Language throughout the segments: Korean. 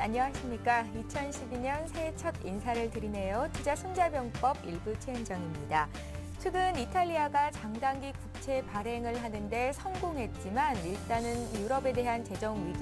안녕하십니까. 2012년 새해 첫 인사를 드리네요. 투자 손자병법 일부 최은정입니다. 최근 이탈리아가 장단기 국채 발행을 하는데 성공했지만 일단은 유럽에 대한 재정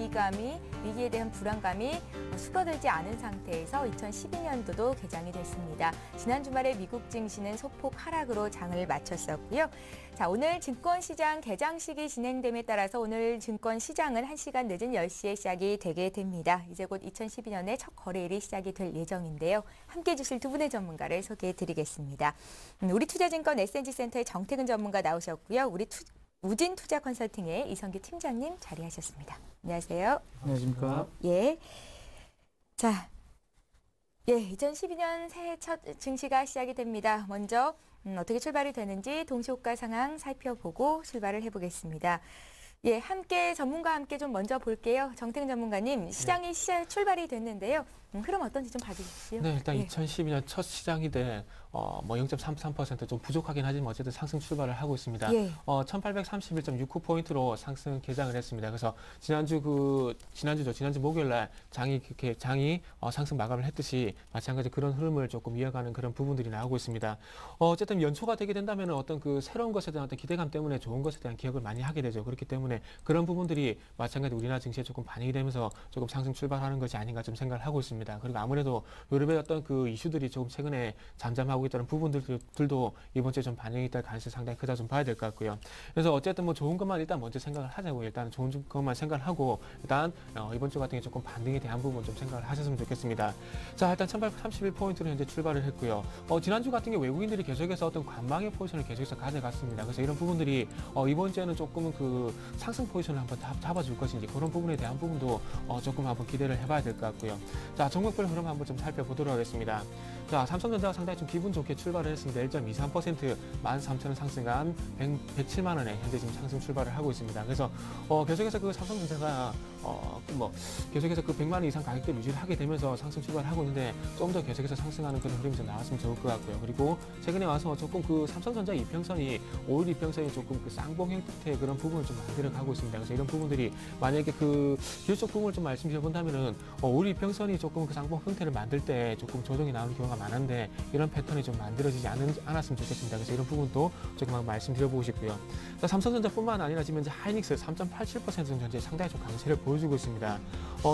위기에 대한 불안감이 수그러들지 않은 상태에서 2012년도도 개장이 됐습니다. 지난 주말에 미국 증시는 소폭 하락으로 장을 마쳤었고요. 자, 오늘 증권시장 개장식이 진행됨에 따라서 오늘 증권시장은 1시간 늦은 10시에 시작이 되게 됩니다. 이제 곧 2012년의 첫 거래일이 시작이 될 예정인데요. 함께해 주실 두 분의 전문가를 소개해 드리겠습니다. 우리 투자증권 S&G센터의 정태근 전문가 나오셨고요. 우진 투자 컨설팅의 이성규 팀장님 자리하셨습니다. 안녕하세요. 안녕하십니까. 예. 자, 2012년 새해 첫 증시가 시작이 됩니다. 먼저 어떻게 출발이 되는지 동시효과 상황 살펴보고 출발을 해보겠습니다. 예, 전문가와 함께 좀 먼저 볼게요. 정태근 전문가님, 시장이 출발이 됐는데요. 흐름 어떤지 좀 봐주십시오. 네, 일단 2012년 첫 시장인데 0.33% 부족하긴 하지만 어쨌든 상승 출발을 하고 있습니다. 1831.69포인트로 상승 개장을 했습니다. 그래서 지난주 목요일 날 장이 상승 마감을 했듯이 마찬가지 그런 흐름을 조금 이어가는 그런 부분들이 나오고 있습니다. 어쨌든 연초가 되게 된다면 어떤 그 새로운 것에 대한 어떤 기대감 때문에 좋은 것에 대한 기억을 많이 하게 되죠. 그렇기 때문에 그런 부분들이 마찬가지 우리나라 증시에 조금 반영이 되면서 조금 상승 출발하는 것이 아닌가 좀 생각을 하고 있습니다. 그리고 아무래도 유럽의 어떤 그 이슈들이 조금 최근에 잠잠하고 있다는 부분들도 이번 주에 좀 반영이 될 가능성이 상당히 크다 좀 봐야 될 것 같고요. 그래서 어쨌든 좋은 것만 일단 먼저 생각을 하자고 일단 좋은 것만 생각을 하고 일단 이번 주 같은 경우에 조금 반등에 대한 부분 좀 생각을 하셨으면 좋겠습니다. 자, 일단 1831포인트로 현재 출발을 했고요. 지난주 같은 경우 외국인들이 계속해서 어떤 관망의 포지션을 계속해서 가져갔습니다. 그래서 이런 부분들이 이번 주에는 조금은 그 상승 포지션을 한번 잡아줄 것인지 그런 부분에 대한 부분도 조금 한번 기대를 해봐야 될 것 같고요. 자, 종목별 흐름 한번 좀 살펴보도록 하겠습니다. 자, 삼성전자가 상당히 좀 기분 좋게 출발을 했습니다. 1.23% 13,000원 상승한 107만 원에 현재 지금 상승 출발을 하고 있습니다. 그래서 계속해서 그 삼성전자가 계속해서 그 100만 원 이상 가격대를 유지를 하게 되면서 상승 출발을 하고 있는데 좀 더 계속해서 상승하는 그런 흐름이 좀 나왔으면 좋을 것 같고요. 그리고 최근에 와서 조금 그 삼성전자 이평선이 5일 이평선이 조금 그 쌍봉 형태의 그런 부분을 좀 만들어 가고 있습니다. 그래서 이런 부분들이 만약에 그 기술적 부분을 좀 말씀드려 본다면은 5일 이평선이 조금 그 쌍봉 형태를 만들 때 조금 조정이 나오는 경우가 많은데 이런 패턴이 좀 만들어지지 않았으면 좋겠습니다. 그래서 이런 부분도 조금 말씀드려보고 싶고요. 삼성전자뿐만 아니라 지금 현재 하이닉스 3.87% 정도 현재 상당히 좀 강세를 보여주고 있습니다.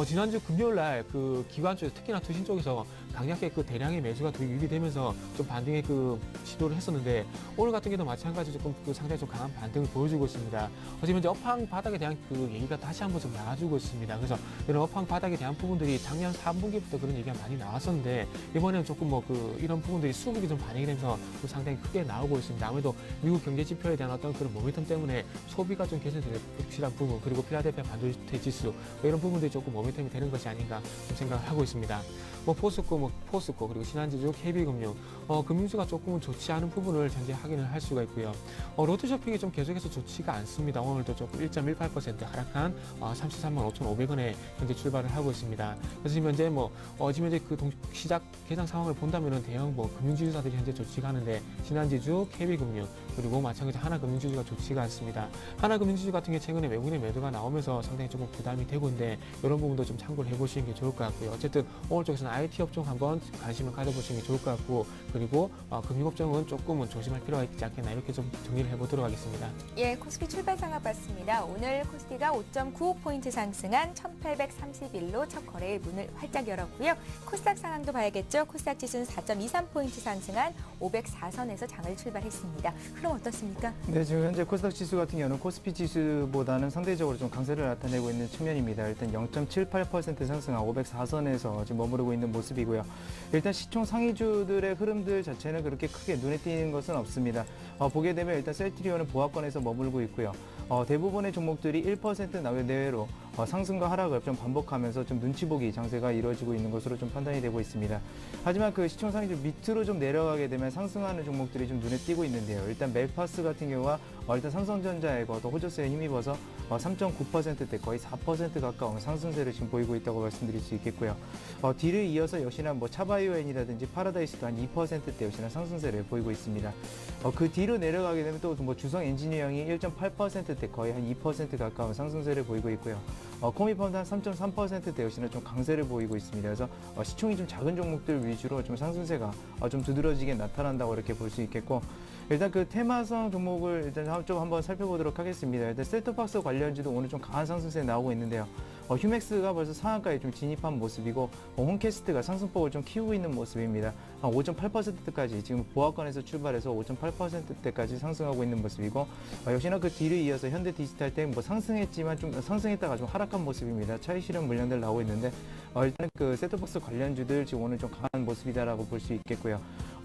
지난주 금요일 날 그 기관 쪽에서 특히나 투신 쪽에서 강력하게 그 대량의 매수가 유입되면서 좀 반등의 그 시도를 했었는데 오늘 같은 경우도 마찬가지로 조금 그 상당히 좀 강한 반등을 보여주고 있습니다. 지금 현재 업황 바닥에 대한 그 얘기가 다시 한번 좀 나와주고 있습니다. 그래서 이런 업황 바닥에 대한 부분들이 작년 3분기부터 그런 얘기가 많이 나왔었는데 이번에는 조금 이런 부분들이 수급이 좀 반영이 되면서 좀 상당히 크게 나오고 있습니다. 아무래도 미국 경제 지표에 대한 어떤 그런 모멘텀 때문에 소비가 좀 개선될 확실한 부분 그리고 필라델피아 반도체 지수 이런 부분들이 조금 모멘텀이 되는 것이 아닌가 좀 생각을 하고 있습니다. 포스코 그리고 신한지주, KB금융 금융주가 조금은 좋지 않은 부분을 현재 확인을 할 수가 있고요. 롯데쇼핑이 좀 계속해서 좋지가 않습니다. 오늘도 조금 1.18% 하락한 33만 5,500원에 현재 출발을 하고 있습니다. 그래서 지금 현재 그 시작 개장 상황을 본다면은 대형 금융지주사들이 현재 좋지가 않은데 신한지주, KB금융 그리고 마찬가지 하나금융지주가 좋지가 않습니다. 하나금융지주 같은 경우 최근에 외국인의 매도가 나오면서 상당히 조금 부담이 되고 있는데 이런 부분도 좀 참고를 해보시는 게 좋을 것 같고요. 어쨌든 오늘 쪽에서는 IT 업종 한번 관심을 가져보시는 게 좋을 것 같고 그리고 금융업종은 조금은 조심할 필요가 있지 않겠나 이렇게 좀 정리를 해보도록 하겠습니다. 예, 코스피 출발 상황 봤습니다. 오늘 코스피가 5.95포인트 상승한 1831로 첫 거래일 문을 활짝 열었고요. 코스닥 상황도 봐야겠죠. 코스닥 지수는 4.23포인트 상승한 504선에서 장을 출발했습니다. 흐름 어떻습니까? 네, 지금 현재 코스닥 지수 같은 경우는 코스피 지수보다는 상대적으로 좀 강세를 나타내고 있는 측면입니다. 일단 0.78% 상승한 504선에서 지금 머무르고 있는 모습이고요. 일단 시총 상위주들의 흐름들 자체는 그렇게 크게 눈에 띄는 것은 없습니다. 보게 되면 일단 셀트리온은 보합권에서 머물고 있고요. 대부분의 종목들이 1% 내외로 상승과 하락을 좀 반복하면서 좀 눈치 보기 장세가 이루어지고 있는 것으로 좀 판단이 되고 있습니다. 하지만 그 시총 상위주 밑으로 좀 내려가게 되면 상승하는 종목들이 좀 눈에 띄고 있는데요. 일단 멜파스 같은 경우가 일단 삼성전자의 호조세에 힘입어서 3.9%대 거의 4% 가까운 상승세를 지금 보이고 있다고 말씀드릴 수 있겠고요. 뒤를 이어서 역시나 차바이오엔이라든지 파라다이스도 한 2%대 역시나 상승세를 보이고 있습니다. 그 뒤로 내려가게 되면 또 주성 엔지니어링이 1.8%대 거의 한 2% 가까운 상승세를 보이고 있고요. 코미팜도 한 3.3%대 역시나 좀 강세를 보이고 있습니다. 그래서 시총이 좀 작은 종목들 위주로 좀 상승세가 좀 두드러지게 나타난다고 이렇게 볼 수 있겠고, 일단 그 테마성 종목을 일단 좀 한번 살펴보도록 하겠습니다. 일단 셋톱박스 관련주도 오늘 좀 강한 상승세 나오고 있는데요. 휴맥스가 벌써 상한가에 좀 진입한 모습이고, 홈캐스트가 상승폭을 좀 키우고 있는 모습입니다. 5.8%까지 지금 보합권에서 출발해서 5.8%대까지 상승하고 있는 모습이고, 역시나 그 뒤를 이어서 현대디지털 뭐 상승했지만 좀 상승했다가 좀 하락한 모습입니다. 차익 실현 물량들 나오고 있는데, 일단 그 셋톱박스 관련주들 지금 오늘 좀 강한 모습이다라고 볼 수 있겠고요.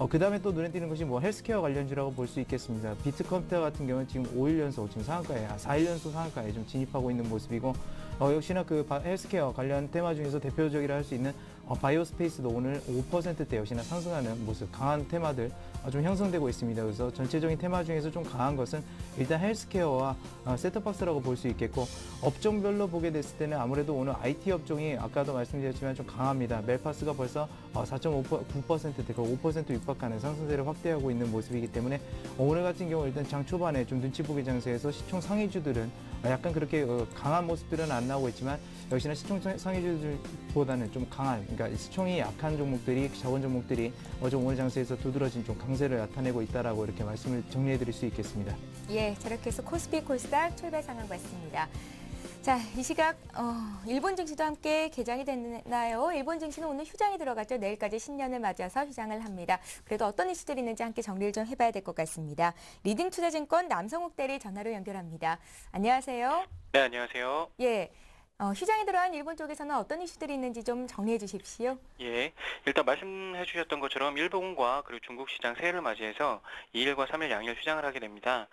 그 다음에 또 눈에 띄는 것이 뭐 헬스케어 관련주라고 볼 수 있겠습니다. 비트컴퓨터 같은 경우는 지금 5일 연속 지금 상한가에, 4일 연속 상한가에 좀 진입하고 있는 모습이고, 역시나 그 헬스케어 관련 테마 중에서 대표적이라 할 수 있는 바이오스페이스도 오늘 5%대 역시나 상승하는 모습, 강한 테마들 좀 형성되고 있습니다. 그래서 전체적인 테마 중에서 좀 강한 것은 일단 헬스케어와 셋톱박스라고 볼 수 있겠고, 업종별로 보게 됐을 때는 아무래도 오늘 IT 업종이 아까도 말씀드렸지만 좀 강합니다. 멜파스가 벌써 4.9%대, 5% 육박하는 상승세를 확대하고 있는 모습이기 때문에 오늘 같은 경우 일단 장 초반에 좀 눈치 보기 장세에서 시총 상위주들은 약간 그렇게 강한 모습들은 안 나오고 있지만, 역시나 시총 상위주들보다는 좀 강한, 그러니까 시총이 약한 종목들이, 자원 종목들이 좀 오늘 장세에서 두드러진 좀 강세를 나타내고 있다라고 이렇게 말씀을 정리해드릴 수 있겠습니다. 예, 저렇게 해서 코스피 코스닥 출발 상황 봤습니다. 자, 이 시각 일본 증시도 함께 개장이 됐나요? 일본 증시는 오늘 휴장이 들어갔죠. 내일까지 신년을 맞아서 휴장을 합니다. 그래도 어떤 이슈들이 있는지 함께 정리를 좀 해봐야 될 것 같습니다. 리딩투자증권 남성욱 대리 전화로 연결합니다. 안녕하세요. 네, 안녕하세요. 예, 휴장이 들어간 일본 쪽에서는 어떤 이슈들이 있는지 좀 정리해 주십시오. 예, 일단 말씀해 주셨던 것처럼 일본과 그리고 중국 시장 새해를 맞이해서 2일과 3일 양일 휴장을 하게 됩니다.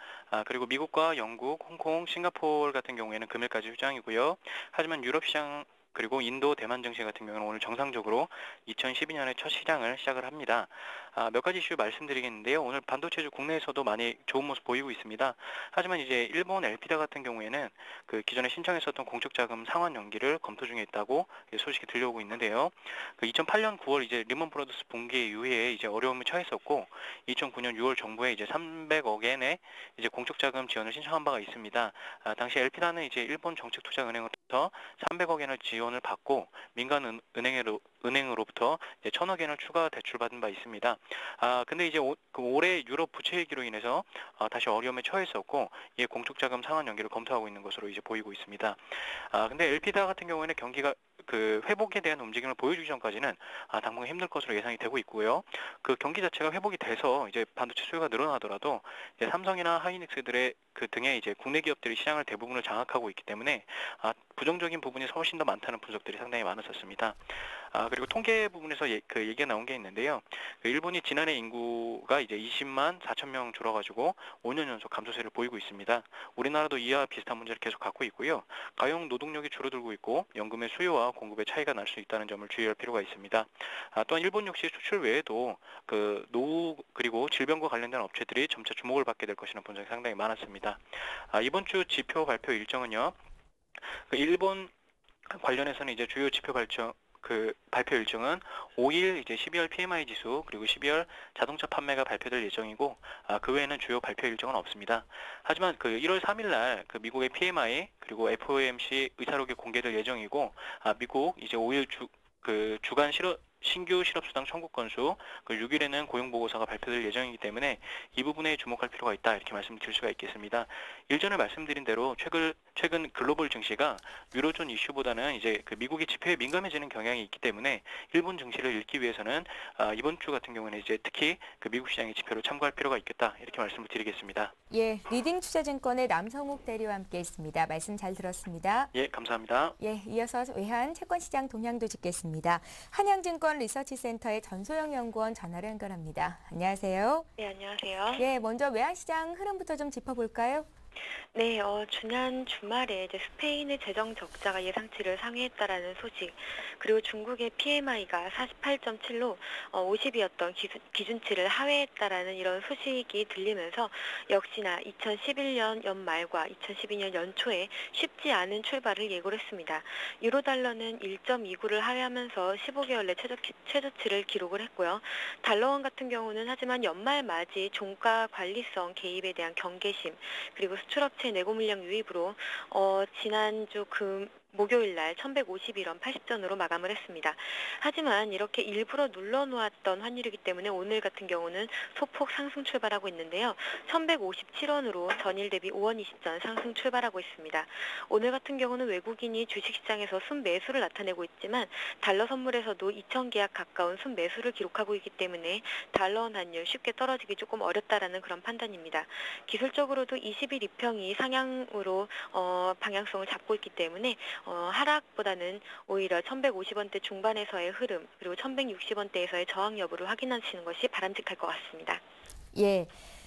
그리고 미국과 영국, 홍콩, 싱가포르 같은 경우에는 금일까지 휴장이고요. 하지만 유럽 시장 그리고 인도, 대만 증시 같은 경우는 오늘 정상적으로 2012년의 첫 시장을 시작을 합니다. 몇 가지 이슈 말씀드리겠는데요. 오늘 반도체주 국내에서도 많이 좋은 모습 보이고 있습니다. 하지만 이제 일본 엘피다 같은 경우에는 그 기존에 신청했었던 공적자금 상환 연기를 검토 중에 있다고 소식이 들려오고 있는데요. 그 2008년 9월 이제 리먼 브라더스 붕괴 이후에 이제 어려움을 처했었고, 2009년 6월 정부에 이제 300억 엔의 이제 공적자금 지원을 신청한 바가 있습니다. 당시 엘피다는 이제 일본 정책투자은행으로부터 300억 엔을 지원을 받고 민간 은행으로부터 1,000억 엔을 추가 대출받은 바 있습니다. 근데 이제 올해 유럽 부채 위기로 인해서 다시 어려움에 처했었고, 이 공적자금 상환 연기를 검토하고 있는 것으로 이제 보이고 있습니다. 근데 엘피다 같은 경우에는 경기가 그 회복에 대한 움직임을 보여주기 전까지는 당분간 힘들 것으로 예상이 되고 있고요. 그 경기 자체가 회복이 돼서 이제 반도체 수요가 늘어나더라도 이제 삼성이나 하이닉스들의 그 등의 이제 국내 기업들이 시장을 대부분을 장악하고 있기 때문에 부정적인 부분이 훨씬 더 많다는 분석들이 상당히 많았었습니다. 그리고 통계 부분에서 그 얘기가 나온 게 있는데요. 그 일본이 지난해 인구가 이제 20만 4천 명 줄어가지고 5년 연속 감소세를 보이고 있습니다. 우리나라도 이와 비슷한 문제를 계속 갖고 있고요. 가용 노동력이 줄어들고 있고 연금의 수요와 공급의 차이가 날 수 있다는 점을 주의할 필요가 있습니다. 또한 일본 역시 수출 외에도 그 노후 그리고 질병과 관련된 업체들이 점차 주목을 받게 될 것이라는 분석이 상당히 많았습니다. 이번 주 지표 발표 일정은요. 그 일본 관련해서는 이제 주요 지표 발표 일정은 5일 이제 12월 PMI 지수 그리고 12월 자동차 판매가 발표될 예정이고, 그 외에는 주요 발표 일정은 없습니다. 하지만 그 1월 3일 날 그 미국의 PMI 그리고 FOMC 의사록이 공개될 예정이고, 미국 이제 5일 주간 신규 실업수당 청구 건수, 그 6일에는 고용보고서가 발표될 예정이기 때문에 이 부분에 주목할 필요가 있다, 이렇게 말씀드릴 수가 있겠습니다. 일전에 말씀드린 대로 최근 글로벌 증시가 유로존 이슈보다는 이제 그 미국의 지표에 민감해지는 경향이 있기 때문에 일본 증시를 읽기 위해서는 이번 주 같은 경우는 이제 특히 그 미국 시장의 지표를 참고할 필요가 있겠다, 이렇게 말씀을 드리겠습니다. 예, 리딩투자증권의 남성욱 대리와 함께했습니다. 말씀 잘 들었습니다. 예, 감사합니다. 예, 이어서 외환 채권시장 동향도 짚겠습니다. 한양증권 리서치센터의 전소영 연구원 전화로 연결합니다. 안녕하세요. 네, 안녕하세요. 예, 먼저 외환시장 흐름부터 좀 짚어볼까요? 네, 지난 주말에 이제 스페인의 재정 적자가 예상치를 상회했다라는 소식, 그리고 중국의 PMI가 48.7로 50이었던 기준치를 하회했다라는 이런 소식이 들리면서 역시나 2011년 연말과 2012년 연초에 쉽지 않은 출발을 예고를 했습니다. 유로달러는 1.29를 하회하면서 15개월 내 최저치를 기록을 했고요. 달러원 같은 경우는 하지만 연말 맞이 종가 관리성 개입에 대한 경계심, 그리고 수출업체 내고 물량 유입으로 지난주 목요일 날 1151원 80전으로 마감을 했습니다. 하지만 이렇게 일부러 눌러놓았던 환율이기 때문에 오늘 같은 경우는 소폭 상승 출발하고 있는데요. 1157원으로 전일 대비 5원 20전 상승 출발하고 있습니다. 오늘 같은 경우는 외국인이 주식시장에서 순매수를 나타내고 있지만 달러 선물에서도 2,000계약 가까운 순매수를 기록하고 있기 때문에 달러원 환율 쉽게 떨어지기 조금 어렵다라는 그런 판단입니다. 기술적으로도 20일 이평이 상향으로 방향성을 잡고 있기 때문에 하락보다는 오히려 1150원대 중반에서의 흐름 그리고 1160원대에서의 저항 여부를 확인하시는 것이 바람직할 것 같습니다. 예.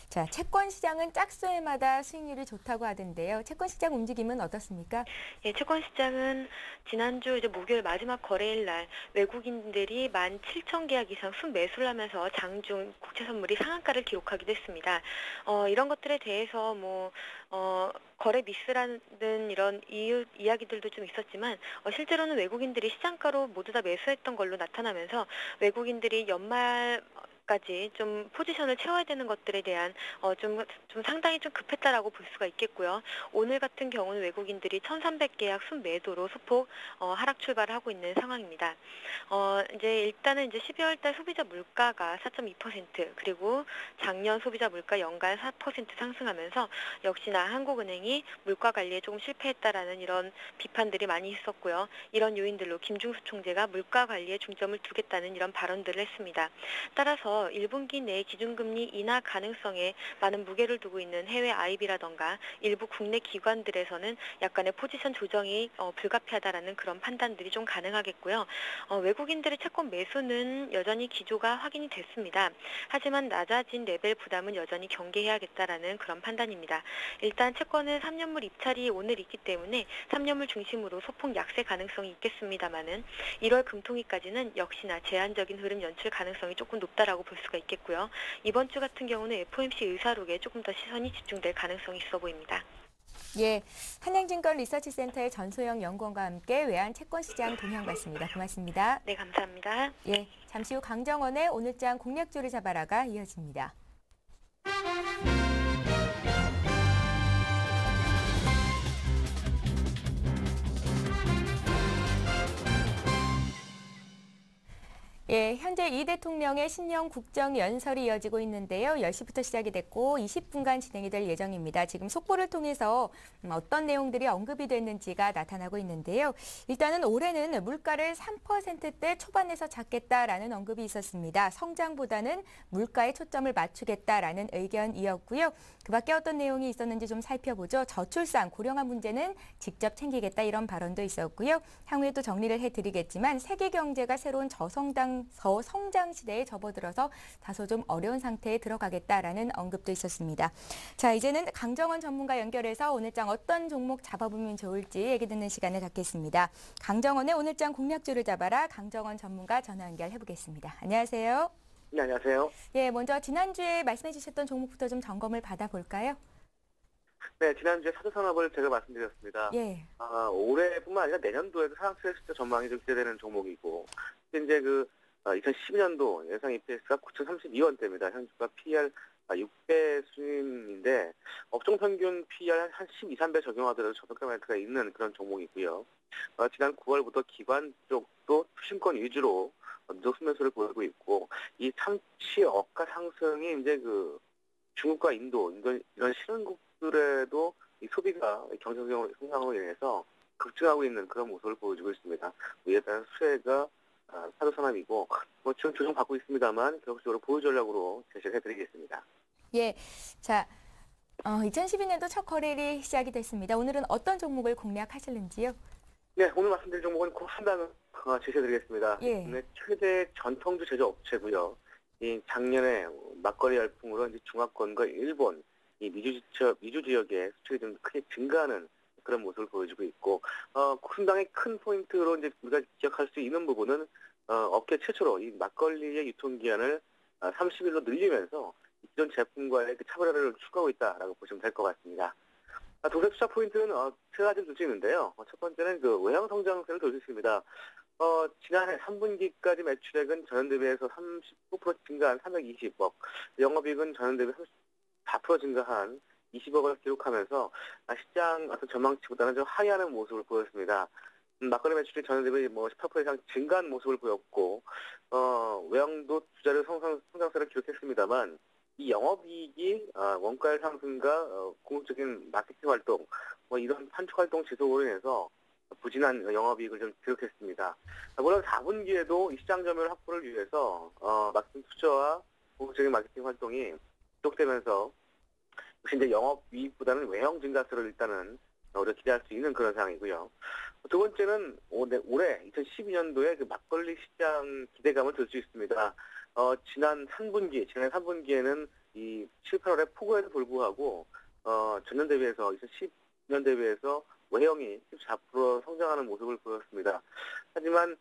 자, 채권 시장은 짝수일마다 수익률이 좋다고 하던데요. 채권 시장 움직임은 어떻습니까? 예, 채권 시장은 지난주 이제 목요일 마지막 거래일 날 외국인들이 17,000계약 이상 순매수를 하면서 장중 국채 선물이 상한가를 기록하기도 했습니다. 이런 것들에 대해서 거래 미스라는 이런 이야기들도 좀 있었지만 실제로는 외국인들이 시장가로 모두 다 매수했던 걸로 나타나면서 외국인들이 연말까지 좀 포지션을 채워야 되는 것들에 대한 좀 상당히 좀 급했다라고 볼 수가 있겠고요. 오늘 같은 경우는 외국인들이 1,300계약 순매도로 소폭 하락 출발을 하고 있는 상황입니다. 이제 일단은 이제 12월 달 소비자 물가가 4.2% 그리고 작년 소비자 물가 연간 4% 상승하면서 역시나 한국은행이 물가 관리에 조금 실패했다라는 이런 비판들이 많이 있었고요. 이런 요인들로 김중수 총재가 물가 관리에 중점을 두겠다는 이런 발언들을 했습니다. 따라서 1분기 내 기준금리 인하 가능성에 많은 무게를 두고 있는 해외 IB라던가 일부 국내 기관들에서는 약간의 포지션 조정이 불가피하다라는 그런 판단들이 좀 가능하겠고요. 외국인들의 채권 매수는 여전히 기조가 확인이 됐습니다. 하지만 낮아진 레벨 부담은 여전히 경계해야겠다라는 그런 판단입니다. 일단 채권은 3년물 입찰이 오늘 있기 때문에 3년물 중심으로 소폭 약세 가능성이 있겠습니다만은 1월 금통위까지는 역시나 제한적인 흐름 연출 가능성이 조금 높다라고 볼 수가 있겠고요. 이번 주 같은 경우는 FOMC 의사록에 조금 더 시선이 집중될 가능성이 있어 보입니다. 예, 한양증권 리서치센터의 전소영 연구원과 함께 외환 채권 시장 동향 봤습니다. 고맙습니다. 네, 감사합니다. 예, 잠시 후 강정원의 오늘장 공략조를 잡아라가 이어집니다. 예, 현재 이 대통령의 신년 국정연설이 이어지고 있는데요. 10시부터 시작이 됐고 20분간 진행이 될 예정입니다. 지금 속보를 통해서 어떤 내용들이 언급이 됐는지가 나타나고 있는데요. 일단은 올해는 물가를 3%대 초반에서 잡겠다라는 언급이 있었습니다. 성장보다는 물가에 초점을 맞추겠다라는 의견이었고요. 그 밖에 어떤 내용이 있었는지 좀 살펴보죠. 저출산, 고령화 문제는 직접 챙기겠다 이런 발언도 있었고요. 향후에 또 정리를 해드리겠지만 세계 경제가 새로운 저성장 시대에 접어들어서 다소 좀 어려운 상태에 들어가겠다라는 언급도 있었습니다. 자, 이제는 강정원 전문가 연결해서 오늘장 어떤 종목 잡아보면 좋을지 얘기 듣는 시간을 갖겠습니다. 강정원의 오늘장 공략주를 잡아라. 강정원 전문가 전화 연결해보겠습니다. 안녕하세요. 네, 안녕하세요. 예, 먼저 지난주에 말씀해 주셨던 종목부터 좀 점검을 받아볼까요? 네, 지난주에 사조산업을 제가 말씀드렸습니다. 예. 올해뿐만 아니라 내년도에도 상승 실적 전망이 좀 기대되는 종목이고, 이제 2012년도 예상 EPS가 9,032원대입니다. 현주가 PER 6배 수준인데, 업종 평균 PER 한 12, 13배 적용하더라도 저평가 매트가 있는 그런 종목이고요. 지난 9월부터 기관 쪽도 투심권 위주로 누적 수매수를 보이고 있고, 이 참치 억가 상승이 이제 중국과 인도 이런 신흥국들에도 이 소비가 경제적으로 성장으로 인해서 급증하고 있는 그런 모습을 보여주고 있습니다. 이에 따른 수혜가 사조산업이고 지금 조정받고 있습니다만 계속적으로 보유 전략으로 제시를 해드리겠습니다. 예, 자, 2012년도 첫 거래일이 시작이 됐습니다. 오늘은 어떤 종목을 공략하실는지요? 네, 오늘 말씀드린 종목은 곧 한다는 제시해드리겠습니다. 예. 국내 최대 전통주 제조업체고요. 이 작년에 막걸리 열풍으로 이제 중화권과 일본 이 미주 지역의 수출이 좀 크게 증가하는 그런 모습을 보여주고 있고, 상당히 큰 포인트로 이제 우리가 기억할 수 있는 부분은 업계 최초로 이 막걸리의 유통기한을 30일로 늘리면서 기존 제품과의 차별화를 추구하고 있다라고 보시면 될 것 같습니다. 동생 투자 포인트는 세 가지를 둘 수 있는데요. 첫 번째는 외형 성장세를 돌 수 있습니다. 지난해 3분기까지 매출액은 전년 대비해서 39% 증가한 320억, 영업이익은 전년 대비 34% 증가한 20억을 기록하면서 시장 어떤 전망치보다는 좀 하회하는 모습을 보였습니다. 막걸리 매출이 전년 대비 18% 이상 증가한 모습을 보였고, 외형도 주자료 성장세를 기록했습니다만, 이 영업이익이 원가율 상승과 궁극적인 마케팅 활동, 이런 판촉 활동 지속으로 인해서 부진한 영업이익을 좀 기록했습니다. 물론 4분기에도 이 시장 점유율 확보를 위해서 마케팅 투자와 궁극적인 마케팅 활동이 지속되면서 역시 이제 영업이익보다는 외형 증가세를 일단은 우리가 기대할 수 있는 그런 상황이고요. 두 번째는 올해 2012년도에 그 막걸리 시장 기대감을 들 수 있습니다. 지난 3분기에는 이 7, 8월의 폭우에도 불구하고 전년 대비해서 2010년 대비해서 외형이 14% 성장하는 모습을 보였습니다. 하지만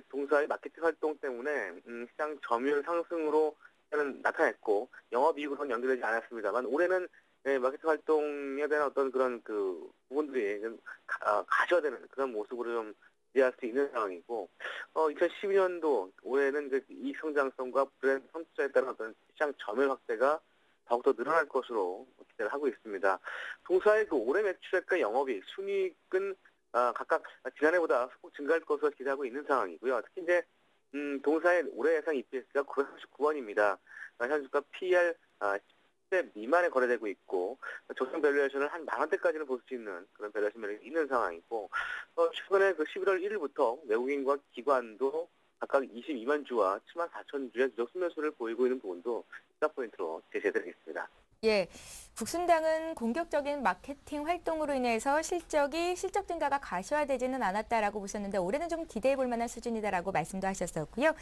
동사의 마케팅 활동 때문에 시장 점유율 상승으로 나타냈고 영업이익으로는 연결되지 않았습니다만 올해는 마케팅 활동에 대한 어떤 그런 그 부분들이 좀 가셔되는 그런 모습으로 좀 기대할 수 있는 상황이고, 2012년도 올해는 그 이익 성장성과 브랜드 선투자에 따른 어떤 시장 점유율 확대가 더욱더 늘어날 것으로 기대를 하고 있습니다. 동사의 그 올해 매출액과 영업이익, 순이익은 각각 지난해보다 소폭 증가할 것으로 기대하고 있는 상황이고요. 특히 이제 동사의 올해 예상 EPS가 939원입니다. 현주가 PER 10대 미만에 거래되고 있고 조정 밸류에이션을 한 10,000원대까지는 볼 수 있는 그런 밸류에이션 매력이 있는 상황이고, 최근에 그 11월 1일부터 외국인과 기관도 각각 22만 주와 74,000주의 누적 순매수를 보이고 있는 부분도 시사 포인트로 제시해드리겠습니다. 예, 국순당은 공격적인 마케팅 활동으로 인해서 실적 증가가 가시화되지는 않았다라고 보셨는데 올해는 좀 기대해 볼 만한 수준이다라고 말씀도 하셨었고요.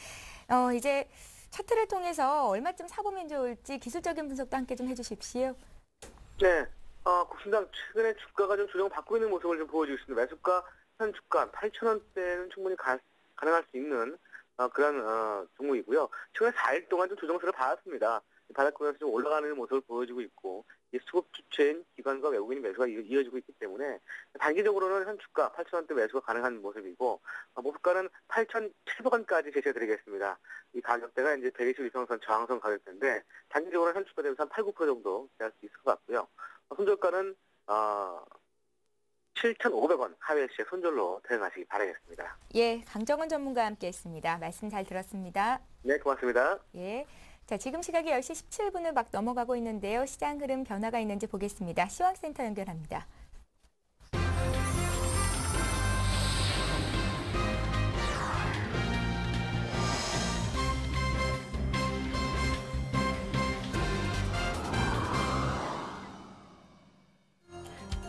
이제 차트를 통해서 얼마쯤 사보면 좋을지 기술적인 분석도 함께 좀 해주십시오. 네, 국순당 최근에 주가가 좀 조정을 받고 있는 모습을 좀 보여주고 있습니다. 매수가 현 주가 8,000원대는 충분히 가능할 수 있는 그런 종목이고요. 최근에 4일 동안 좀 조정세를 받았습니다. 바닥권에서 좀 올라가는 모습을 보여주고 있고, 이 수급 주체인 기관과 외국인 매수가 이어지고 있기 때문에 단기적으로는 현 주가 8,000원대 매수가 가능한 모습이고, 목표가는 8,700원까지 제시해드리겠습니다. 이 가격대가 이제 120이평선 저항선 가격대인데 단기적으로는 현 주가 대비해서 한 8, 9% 정도 기대할 수 있을 것 같고요. 손절가는 7,500원 하회 시에 손절로 대응하시기 바라겠습니다. 예, 강정원 전문가와 함께했습니다. 말씀 잘 들었습니다. 네, 고맙습니다. 예. 자, 지금 시각이 10시 17분을 막 넘어가고 있는데요. 시장 흐름 변화가 있는지 보겠습니다. 시황센터 연결합니다.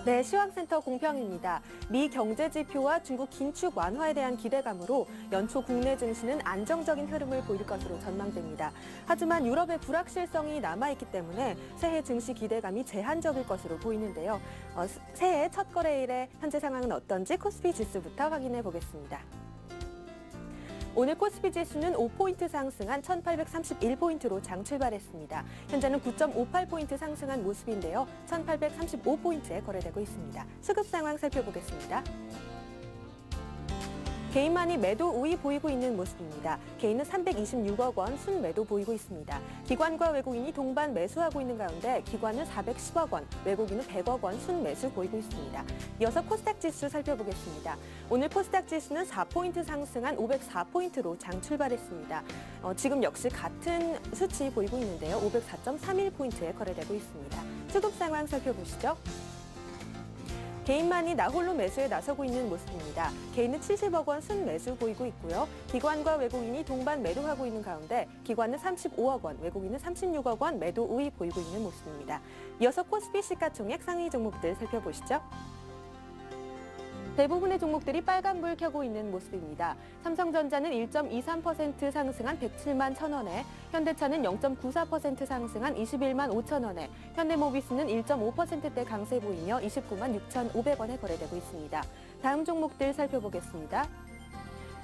네, 시황센터 공평입니다. 미 경제 지표와 중국 긴축 완화에 대한 기대감으로 연초 국내 증시는 안정적인 흐름을 보일 것으로 전망됩니다. 하지만 유럽의 불확실성이 남아있기 때문에 새해 증시 기대감이 제한적일 것으로 보이는데요. 새해 첫 거래일의 현재 상황은 어떤지 코스피 지수부터 확인해 보겠습니다. 오늘 코스피 지수는 5포인트 상승한 1831포인트로 장 출발했습니다. 현재는 9.58포인트 상승한 모습인데요. 1835포인트에 거래되고 있습니다. 수급 상황 살펴보겠습니다. 개인만이 매도 우위 보이고 있는 모습입니다. 개인은 326억 원 순매도 보이고 있습니다. 기관과 외국인이 동반 매수하고 있는 가운데 기관은 410억 원, 외국인은 100억 원 순매수 보이고 있습니다. 이어서 코스닥 지수 살펴보겠습니다. 오늘 코스닥 지수는 4포인트 상승한 504포인트로 장 출발했습니다. 지금 역시 같은 수치 보이고 있는데요. 504.31포인트에 거래되고 있습니다. 수급 상황 살펴보시죠. 개인만이 나홀로 매수에 나서고 있는 모습입니다. 개인은 70억 원 순매수 보이고 있고요. 기관과 외국인이 동반 매도하고 있는 가운데 기관은 35억 원, 외국인은 36억 원 매도 우위 보이고 있는 모습입니다. 이어서 코스피 시가총액 상위 종목들 살펴보시죠. 대부분의 종목들이 빨간불 켜고 있는 모습입니다. 삼성전자는 1.23% 상승한 107만 1,000원에, 현대차는 0.94% 상승한 21만 5,000원에, 현대모비스는 1.5%대 강세 보이며 29만 6,500원에 거래되고 있습니다. 다음 종목들 살펴보겠습니다.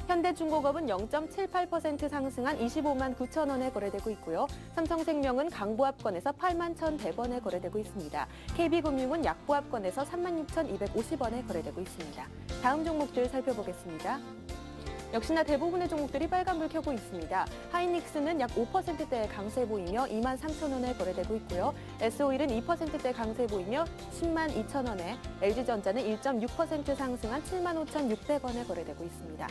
현대중공업은 0.78% 상승한 25만 9,000원에 거래되고 있고요. 삼성생명은 강보합권에서 8만 1,100원에 거래되고 있습니다. KB금융은 약보합권에서 36,250원에 거래되고 있습니다. 다음 종목들 살펴보겠습니다. 역시나 대부분의 종목들이 빨간불 켜고 있습니다. 하이닉스는 약 5%대의 강세 보이며 23,000원에 거래되고 있고요. S-오일은 2%대 강세 보이며 102,000원에, LG전자는 1.6% 상승한 75,600원에 거래되고 있습니다.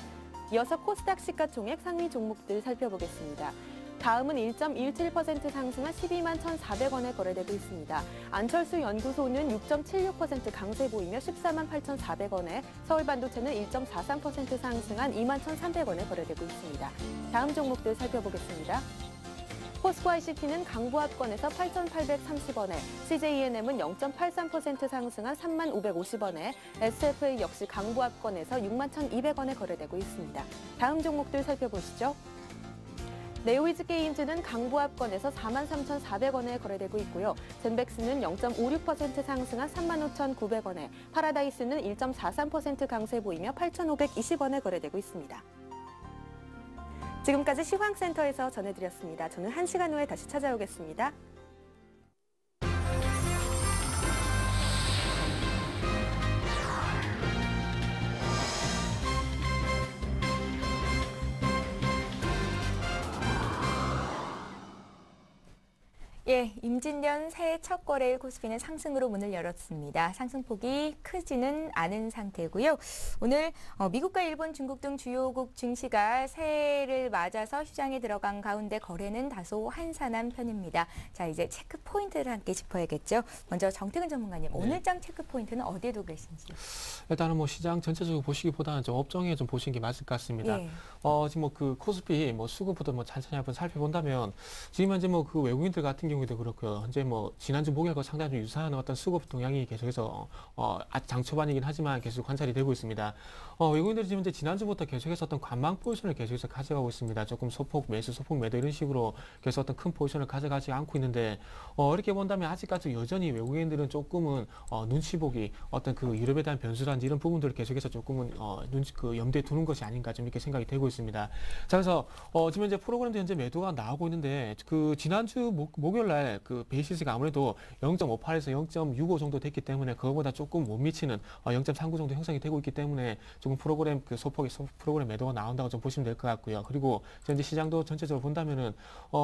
이어서 코스닥 시가총액 상위 종목들 살펴보겠습니다. 다음은 1.17% 상승한 12만 1,400원에 거래되고 있습니다. 안철수 연구소는 6.76% 강세 보이며 14만 8,400원에, 서울반도체는 1.43% 상승한 2만 1,300원에 거래되고 있습니다. 다음 종목들 살펴보겠습니다. 포스코 ICT는 강보합권에서 8,830원에, CJENM은 0.83% 상승한 3만 550원에, SFA 역시 강보합권에서 6만 1,200원에 거래되고 있습니다. 다음 종목들 살펴보시죠. 네오이즈 게임즈는 강보합권에서 43,400원에 거래되고 있고요. 젠백스는 0.56% 상승한 35,900원에, 파라다이스는 1.43% 강세 보이며 8,520원에 거래되고 있습니다. 지금까지 시황센터에서 전해드렸습니다. 저는 1시간 후에 다시 찾아오겠습니다. 예, 임진년 새해 첫 거래일 코스피는 상승으로 문을 열었습니다. 상승폭이 크지는 않은 상태고요. 오늘 미국과 일본, 중국 등 주요국 증시가 새해를 맞아서 시장에 들어간 가운데 거래는 다소 한산한 편입니다. 자, 이제 체크 포인트를 함께 짚어야겠죠. 먼저 정태근 전문가님, 네. 오늘장 체크 포인트는 어디에 두고 계신지요? 일단은 뭐 시장 전체적으로 보시기보다는 좀 업종에 좀 보시는 게 맞을 것 같습니다. 예. 지금 뭐 그 코스피 뭐 수급부터 뭐 천천히 한번 살펴본다면 지금 현재 뭐 그 외국인들 같은 경우에도 그렇고요. 현재 뭐 지난주 목요일과 상당히 좀 유사한 어떤 수급 동향이 계속해서 아직 장 초반이긴 하지만 계속 관찰이 되고 있습니다. 외국인들이 지금 이제 지난주부터 계속해서 어떤 관망 포지션을 계속해서 가져가고 있습니다. 조금 소폭 매수, 소폭 매도 이런 식으로 계속 어떤 큰 포지션을 가져가지 않고 있는데 이렇게 본다면 아직까지 여전히 외국인들은 조금은 눈치 보기, 어떤 그 유럽에 대한 변수라든지 이런 부분들을 계속해서 조금은 염두에 두는 것이 아닌가 좀 이렇게 생각이 되고 있습니다. 자, 그래서 지금 현재 프로그램도 현재 매도가 나오고 있는데 그 지난주 목요일 날 그 베이시스가 아무래도 0.58에서 0.65 정도 됐기 때문에 그거보다 조금 못 미치는 0.39 정도 형성이 되고 있기 때문에 조금 프로그램 그 소폭의 프로그램 매도가 나온다고 좀 보시면 될 것 같고요. 그리고 현재 시장도 전체적으로 본다면은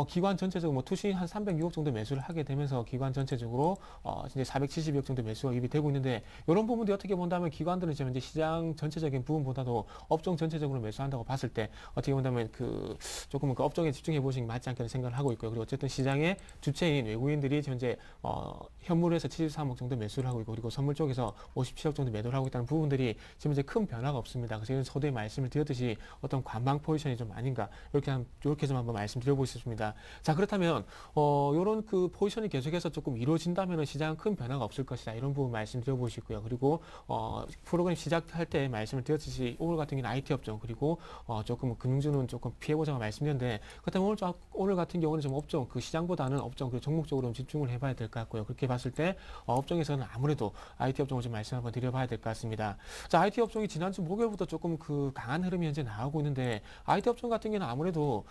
기관 전체적으로 뭐 투신 한 306억 정도 매수를 하게 되면서 기관 전체적으로 이제 470억 정도 매수가 입이 되고 있는데 이런 부분들이 어떻게 본다면 기관들은 지금 현재 시장 전체적인 부분보다도 업종 전체적으로 매수한다고 봤을 때 어떻게 본다면 그 조금은 그 업종에 집중해 보시는 게 맞지 않겠는 생각을 하고 있고요. 그리고 어쨌든 시장의 주체인 외국인들이 현재 현물에서 73억 정도 매수를 하고 있고 그리고 선물 쪽에서 57억 정도 매도를 하고 있다는 부분들이 지금 이제 큰 변화가 없습니다. 그래서 이런 서두에 말씀을 드렸듯이 어떤 관망 포지션이 좀 아닌가 이렇게 좀 한번 말씀드려보고 싶습니다. 자, 그렇다면 이런 그 포지션이 계속해서 조금 이루어진다면 시장은 큰 변화가 없을 것이다. 이런 부분 말씀드려보시고요. 그리고 프로그램 시작할 때 말씀을 드렸듯이 오늘 같은 경우는 IT 업종 그리고 조금 금융주는 조금 피해보자고 말씀드렸는데 그렇다면 오늘 같은 경우는 좀 업종 그 시장보다는 업종 그 종목적으로 좀 집중을 해봐야 될 것 같고요. 그렇게 봤을 때 업종에서는 아무래도 IT 업종을 좀 말씀 한번 드려봐야 될 것 같습니다. 자, IT 업종이 지난주 목요일부터 조금 그 강한 흐름이 현재 나오고 있는데 IT 업종 같은 경우는 아무래도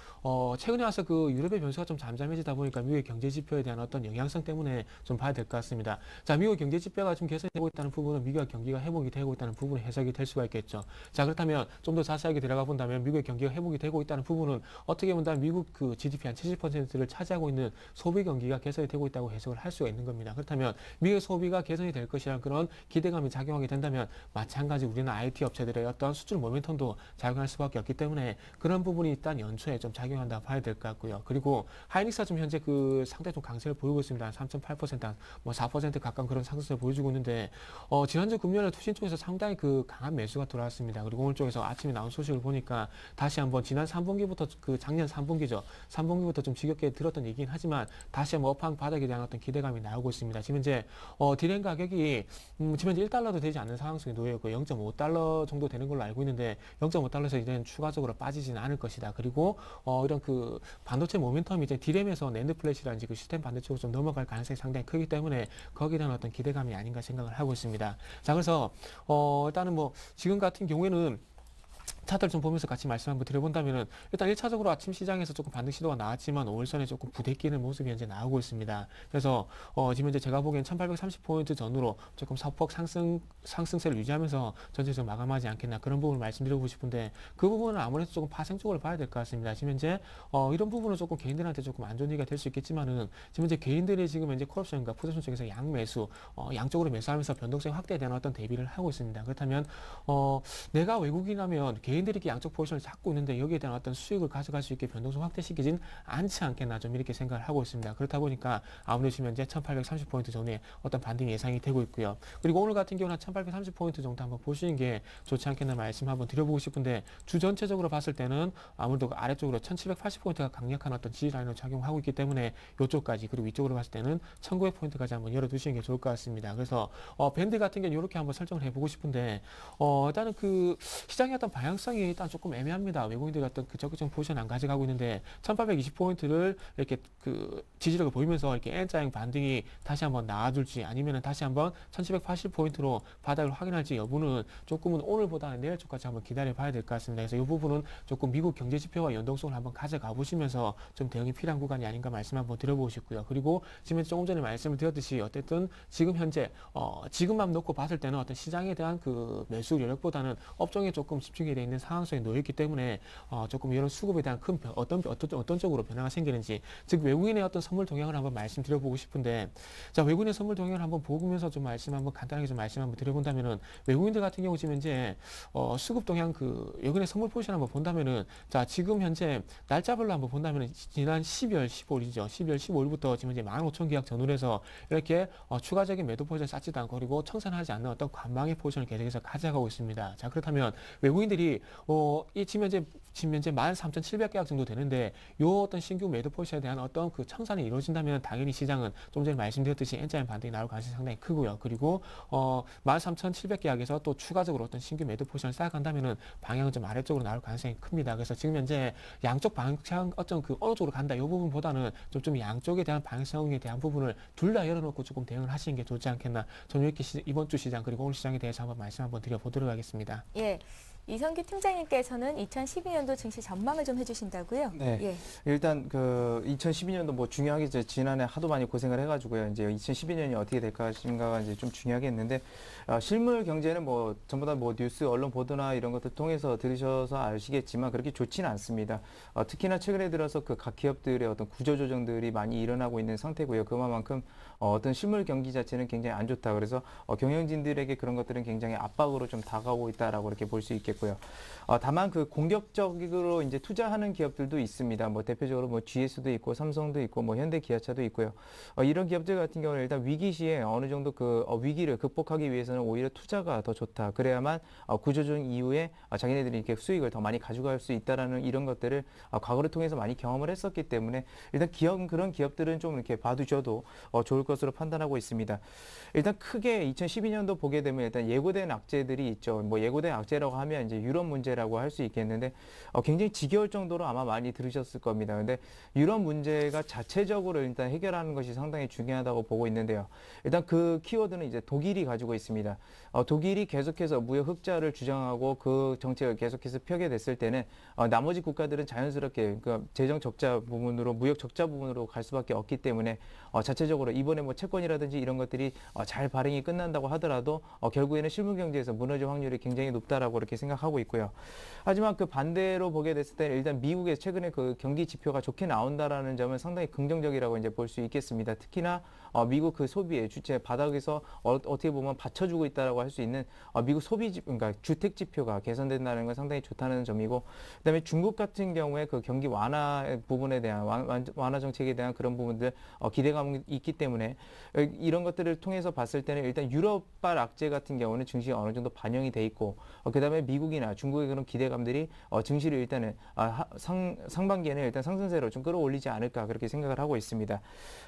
최근에 와서 그 유럽의 변수가 좀 잠잠해지다 보니까 미국의 경제 지표에 대한 어떤 영향성 때문에 좀 봐야 될 것 같습니다. 자, 미국 경제 지표가 좀 개선되고 있다는 부분은 미국의 경기가 회복이 되고 있다는 부분이 해석이 될 수가 있겠죠. 자, 그렇다면 좀 더 자세하게 들어가 본다면 미국의 경기가 회복이 되고 있다는 부분은 어떻게 본다면 미국 그 GDP 한 70%를 차지하고 있는 소비 경기가 개선이 되고 있다고 해석을 할 수가 있는 겁니다. 그렇다면 미국의 소비가 개선이 될 것이라는 그런 기대감이 작용하게 된다면 마찬가지 우리는 IT 업체들의 어떤 수출 모멘텀도 작용할 수밖에 없기 때문에 그런 부분이 일단 연초에 좀 작용한다고 봐야 될 것 같고요. 그리고 하이닉스가 좀 현재 그 상당히 좀 강세를 보이고 있습니다. 한 3.8%, 뭐 4% 가까운 그런 상승세를 보여주고 있는데 지난주 금요일에 투신 쪽에서 상당히 그 강한 매수가 들어왔습니다. 그리고 오늘 쪽에서 아침에 나온 소식을 보니까 다시 한번 지난 3분기부터 그 작년 3분기죠. 3분기부터 좀 지겹게 들었던 얘기긴 하지만 다시 한번 업황 바닥에 대한 어떤 기대감이 나오고 있습니다. 지금 이제 디램 가격이 지금 현재 1달러도 되지 않는 상황 속에 놓여 있고 0.5달러 정도 되는 걸로 알고 있는데 0.5달러에서 이제는 추가적으로 빠지지는 않을 것이다. 그리고 이런 그 반도체 모멘텀이 이제 디램에서 낸드 플래시라든지 그 시스템 반도체로 좀 넘어갈 가능성이 상당히 크기 때문에 거기에 대한 어떤 기대감이 아닌가 생각을 하고 있습니다. 자, 그래서 일단은 뭐 지금 같은 경우에는 차트를 좀 보면서 같이 말씀 한번 드려본다면은 일단 1차적으로 아침 시장에서 조금 반등 시도가 나왔지만 5일선에 조금 부대끼는 모습이 현재 나오고 있습니다. 그래서 지금 현재 제가 보기엔 1830포인트 전후로 조금 소폭 상승세를 유지하면서 전체적으로 마감하지 않겠나 그런 부분을 말씀드리고 싶은데 그 부분은 아무래도 조금 파생적으로 봐야 될 것 같습니다. 지금 현재 이런 부분은 조금 개인들한테 조금 안 좋은 얘기가 될 수 있겠지만은 지금 현재 개인들이 지금 현재 콜옵션과 푸드옵션 쪽에서 양매수 양쪽으로 매수하면서 변동성 확대에 대한 어떤 대비를 하고 있습니다. 그렇다면 내가 외국인이라면 개인들이 이렇게 양쪽 포지션을 잡고 있는데 여기에 대한 어떤 수익을 가져갈 수 있게 변동성 확대시키진 않지 않겠나 좀 이렇게 생각을 하고 있습니다. 그렇다 보니까 아무래도 지금 현재 1830포인트 전후에 어떤 반등이 예상이 되고 있고요. 그리고 오늘 같은 경우는 1830포인트 정도 한번 보시는 게 좋지 않겠나 말씀 한번 드려보고 싶은데 주 전체적으로 봤을 때는 아무래도 아래쪽으로 1780포인트가 강력한 어떤 지지 라인을 작용하고 있기 때문에 이쪽까지 그리고 위쪽으로 봤을 때는 1900포인트까지 한번 열어두시는 게 좋을 것 같습니다. 그래서 밴드 같은 경우는 이렇게 한번 설정을 해보고 싶은데 일단은 그 시장의 어떤 방향성이 일단 조금 애매합니다. 외국인들이 어떤 그 적극적인 포지션 안 가져가고 있는데 1820포인트를 이렇게 그 지지력을 보이면서 이렇게 N자형 반등이 다시 한번 나와줄지 아니면은 다시 한번 1780포인트로 바닥을 확인할지 여부는 조금은 오늘보다는 내일 쪽까지 한번 기다려 봐야 될 것 같습니다. 그래서 이 부분은 조금 미국 경제 지표와 연동성을 한번 가져가 보시면서 좀 대응이 필요한 구간이 아닌가 말씀 한번 드려보고 싶고요. 그리고 지금 조금 전에 말씀을 드렸듯이 어쨌든 지금 현재 지금만 놓고 봤을 때는 어떤 시장에 대한 그 매수 여력보다는 업종에 조금 집중이 되어 있는 상황 속에 놓여 있기 때문에 조금 이런 수급에 대한 큰 어떤 쪽으로 변화가 생기는지 즉 외국인의 어떤 선물 동향을 한번 말씀드려보고 싶은데 자 외국인의 선물 동향을 한번 보면서 좀 간단하게 좀 말씀 한번 드려본다면은 외국인들 같은 경우 지금 현재 수급 동향 그 외국인의 선물 포지션 한번 본다면은 자 지금 현재 날짜별로 한번 본다면은 지난 12월 15일이죠. 12월 15일부터 지금 현재 15,000 계약 전후로 해서 이렇게 추가적인 매도 포지션 쌓지도 않고 그리고 청산하지 않는 어떤 관망의 포지션을 계속해서 가져가고 있습니다. 자 그렇다면 외국인들이 이 지금 현재 13,700계약 정도 되는데 요 어떤 신규 매도 포지션에 대한 어떤 그 청산이 이루어진다면 당연히 시장은 좀 전에 말씀드렸듯이 N자형 반등이 나올 가능성이 상당히 크고요. 그리고 13,700계약에서 또 추가적으로 어떤 신규 매도 포지션을 쌓아간다면은 방향은 좀 아래쪽으로 나올 가능성이 큽니다. 그래서 지금 현재 양쪽 방향 어떤 그 어느 쪽으로 간다 이 부분보다는 좀 양쪽에 대한 방향성에 대한 부분을 둘 다 열어놓고 조금 대응을 하시는 게 좋지 않겠나. 저는 이렇게 이번 주 시장 그리고 오늘 시장에 대해서 한번 말씀 한번 드려보도록 하겠습니다. 예. 이성규 팀장님께서는 2012년도 증시 전망을 좀 해주신다고요? 네. 예. 일단 그 2012년도 뭐 중요하게 지난해 하도 많이 고생을 해가지고요. 이제 2012년이 어떻게 될까인가가 이제 좀 중요하겠는데 실물 경제는 뭐 전부 다 뭐 뉴스 언론 보도나 이런 것들 통해서 들으셔서 아시겠지만 그렇게 좋지는 않습니다. 특히나 최근에 들어서 그 각 기업들의 어떤 구조 조정들이 많이 일어나고 있는 상태고요. 그만큼 어떤 실물 경기 자체는 굉장히 안 좋다. 그래서 경영진들에게 그런 것들은 굉장히 압박으로 좀 다가오고 있다라고 이렇게 볼 수 있겠고요. 다만 그 공격적으로 이제 투자하는 기업들도 있습니다. 뭐 대표적으로 뭐 GS도 있고 삼성도 있고 뭐 현대 기아차도 있고요. 이런 기업들 같은 경우는 일단 위기 시에 어느 정도 그 위기를 극복하기 위해서는 오히려 투자가 더 좋다. 그래야만 구조조정 이후에 자기네들이 이렇게 수익을 더 많이 가져갈 수 있다라는 이런 것들을 과거를 통해서 많이 경험을 했었기 때문에 일단 그런 기업들은 좀 이렇게 봐두셔도 좋을 것으로 판단하고 있습니다. 일단 크게 2012년도 보게 되면 일단 예고된 악재들이 있죠. 뭐 예고된 악재라고 하면 이제 유럽 문제라고 할 수 있겠는데 굉장히 지겨울 정도로 아마 많이 들으셨을 겁니다. 근데 유럽 문제가 자체적으로 일단 해결하는 것이 상당히 중요하다고 보고 있는데요. 일단 그 키워드는 이제 독일이 가지고 있습니다. 독일이 계속해서 무역 흑자를 주장하고 그 정책을 계속해서 펴게 됐을 때는 나머지 국가들은 자연스럽게 그 재정 적자 부분으로 무역 적자 부분으로 갈 수밖에 없기 때문에 자체적으로 이번에 뭐 채권이라든지 이런 것들이 잘 발행이 끝난다고 하더라도 결국에는 실물 경제에서 무너질 확률이 굉장히 높다라고 이렇게 생각하고 있고요. 하지만 그 반대로 보게 됐을 때는 일단 미국의 최근에 그 경기 지표가 좋게 나온다라는 점은 상당히 긍정적이라고 이제 볼 수 있겠습니다. 특히나 미국 그 소비의 주체 바닥에서 어떻게 보면 받쳐주고 있다라고 할 수 있는 미국 그러니까 주택 지표가 개선된다는 건 상당히 좋다는 점이고, 그다음에 중국 같은 경우에 그 경기 완화 부분에 대한 완화 정책에 대한 그런 부분들 기대감이 있기 때문에 이런 것들을 통해서 봤을 때는 일단 유럽발 악재 같은 경우는 증시에 어느 정도 반영이 돼 있고, 그다음에 미국이나 중국의 그런 기대감들이 증시를 일단은 상반기에는 일단 상승세로 좀 끌어올리지 않을까 그렇게 생각을 하고 있습니다.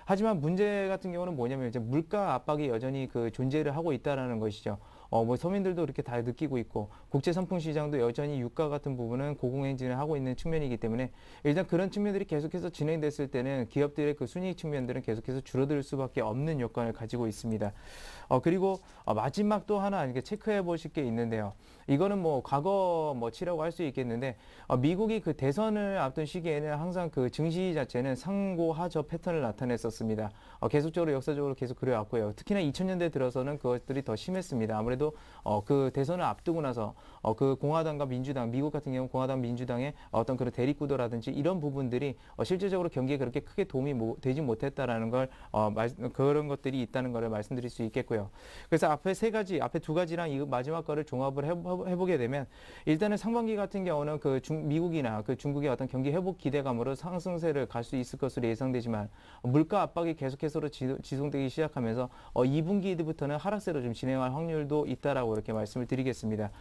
하지만 문제 같은 경우는 뭐냐면 이제 물가 압박이 여전히 그 존재를 하고 있다라는 것이죠. 뭐 서민들도 그렇게 다 느끼고 있고 국제 상품 시장도 여전히 유가 같은 부분은 고공행진을 하고 있는 측면이기 때문에 일단 그런 측면들이 계속해서 진행됐을 때는 기업들의 그 순이익 측면들은 계속해서 줄어들 수밖에 없는 여건을 가지고 있습니다. 그리고 마지막 또 하나 이렇게 체크해 보실 게 있는데요. 이거는 뭐 과거 뭐치라고 할 수 있겠는데 미국이 그 대선을 앞둔 시기에는 항상 그 증시 자체는 상고하저 패턴을 나타냈었습니다. 계속적으로 역사적으로 계속 그래왔고요. 특히나 2000년대 들어서는 그것들이 더 심했습니다. 아무래도 그 대선을 앞두고 나서 그 공화당과 민주당, 미국 같은 경우 공화당 민주당의 어떤 그런 대립구도라든지 이런 부분들이 실질적으로 경기에 그렇게 크게 도움이 되지 못했다라는 걸 그런 것들이 있다는 걸 말씀드릴 수 있겠고요. 그래서 앞에 두 가지랑 이 마지막 거를 종합을 해보게 되면 일단은 상반기 같은 경우는 그 미국이나 그 중국의 어떤 경기 회복 기대감으로 상승세를 갈 수 있을 것으로 예상되지만 물가 압박이 계속해서 지속되기 시작하면서 2분기부터는 하락세로 좀 진행할 확률도 있다라고 이렇게 말씀을 드리겠습니다.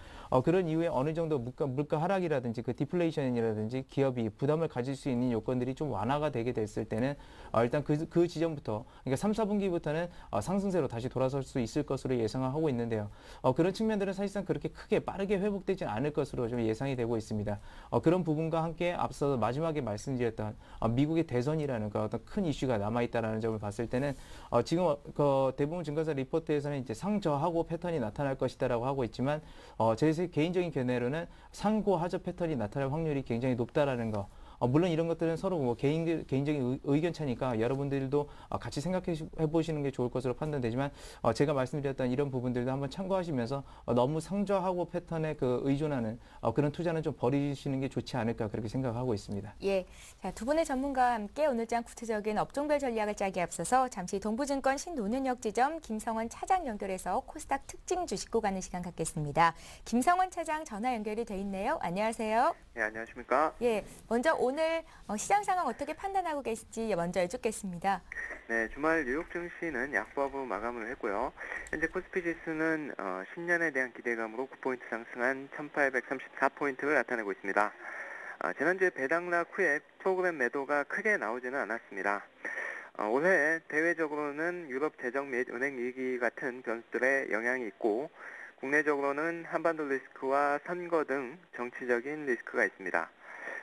그런 이후에 어느 정도 물가 하락이라든지 그 디플레이션이라든지 기업이 부담을 가질 수 있는 요건들이 좀 완화가 되게 됐을 때는 일단 그 지점부터 그러니까 3, 4분기부터는 상승세로 다시 돌아설 수 있을 것으로 예상을 하고 있는데요. 그런 측면들은 사실상 그렇게 크게 빠르게 회복되지 않을 것으로 좀 예상이 되고 있습니다. 그런 부분과 함께 앞서 마지막에 말씀드렸던 미국의 대선이라는 그 어떤 큰 이슈가 남아있다는 점을 봤을 때는 지금 그 대부분 증권사 리포트에서는 이제 상저하고 패턴이 나타날 것이다라고 하고 있지만 제 개인적인 견해로는 상고하저 패턴이 나타날 확률이 굉장히 높다라는 거. 물론 이런 것들은 서로 뭐 개인적인 의견 차니까 여러분들도 같이 생각해 보시는 게 좋을 것으로 판단되지만 제가 말씀드렸던 이런 부분들도 한번 참고하시면서 너무 상저하고 패턴에 그 의존하는 그런 투자는 좀 버리시는 게 좋지 않을까 그렇게 생각하고 있습니다. 예, 자, 두 분의 전문가와 함께 오늘장 구체적인 업종별 전략을 짜기 앞서서 잠시 동부증권 신논현역 지점 김성원 차장 연결해서 코스닥 특징 주식 구가는 시간 갖겠습니다. 김성원 차장 전화 연결이 돼 있네요. 안녕하세요. 네, 안녕하십니까? 예, 먼저 오늘 시장 상황 어떻게 판단하고 계실지 먼저 여쭙겠습니다. 네, 주말 뉴욕 증시는 약보합으로 마감을 했고요. 현재 코스피 지수는 신년에 대한 기대감으로 9포인트 상승한 1834포인트를 나타내고 있습니다. 지난주에 배당락 후에 프로그램 매도가 크게 나오지는 않았습니다. 올해 대외적으로는 유럽 재정 및 은행 위기 같은 변수들의 영향이 있고 국내적으로는 한반도 리스크와 선거 등 정치적인 리스크가 있습니다.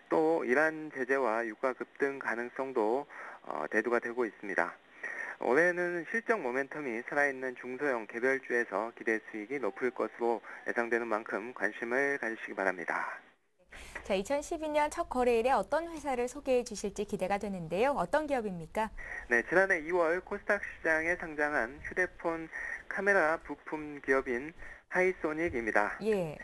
또 이란 제재와 유가 급등 가능성도 대두가 되고 있습니다. 올해는 실적 모멘텀이 살아있는 중소형 개별주에서 기대 수익이 높을 것으로 예상되는 만큼 관심을 가지시기 바랍니다. 자, 2012년 첫 거래일에 어떤 회사를 소개해 주실지 기대가 되는데요. 어떤 기업입니까? 네, 지난해 2월 코스닥 시장에 상장한 휴대폰 카메라 부품 기업인 하이소닉입니다. 예.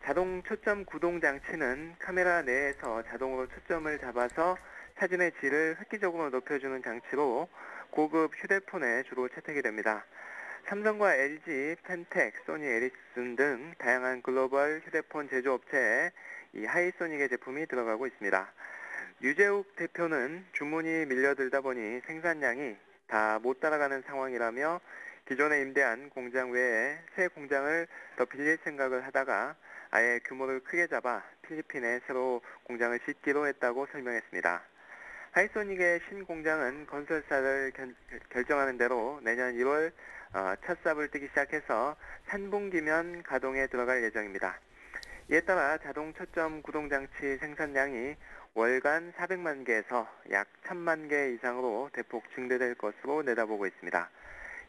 자동 초점 구동 장치는 카메라 내에서 자동으로 초점을 잡아서 사진의 질을 획기적으로 높여주는 장치로 고급 휴대폰에 주로 채택이 됩니다. 삼성과 LG, 펜텍, 소니 에리슨 등 다양한 글로벌 휴대폰 제조업체에 이 하이소닉의 제품이 들어가고 있습니다. 유재욱 대표는 주문이 밀려들다 보니 생산량이 다 못 따라가는 상황이라며 기존에 임대한 공장 외에 새 공장을 더 빌릴 생각을 하다가 아예 규모를 크게 잡아 필리핀에 새로 공장을 짓기로 했다고 설명했습니다. 하이소닉의 신공장은 건설사를 결정하는 대로 내년 1월 첫 삽을 뜨기 시작해서 3분기면 가동에 들어갈 예정입니다. 이에 따라 자동 초점 구동 장치 생산량이 월간 400만 개에서 약 1000만 개 이상으로 대폭 증대될 것으로 내다보고 있습니다.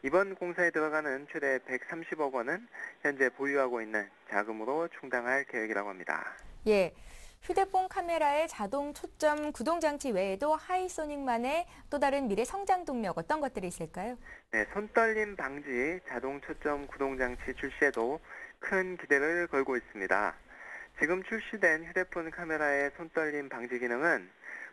이번 공사에 들어가는 최대 130억 원은 현재 보유하고 있는 자금으로 충당할 계획이라고 합니다. 예. 휴대폰 카메라의 자동 초점 구동 장치 외에도 하이소닉만의 또 다른 미래 성장 동력 어떤 것들이 있을까요? 네, 손떨림 방지 자동 초점 구동 장치 출시에도 큰 기대를 걸고 있습니다. 지금 출시된 휴대폰 카메라의 손떨림 방지 기능은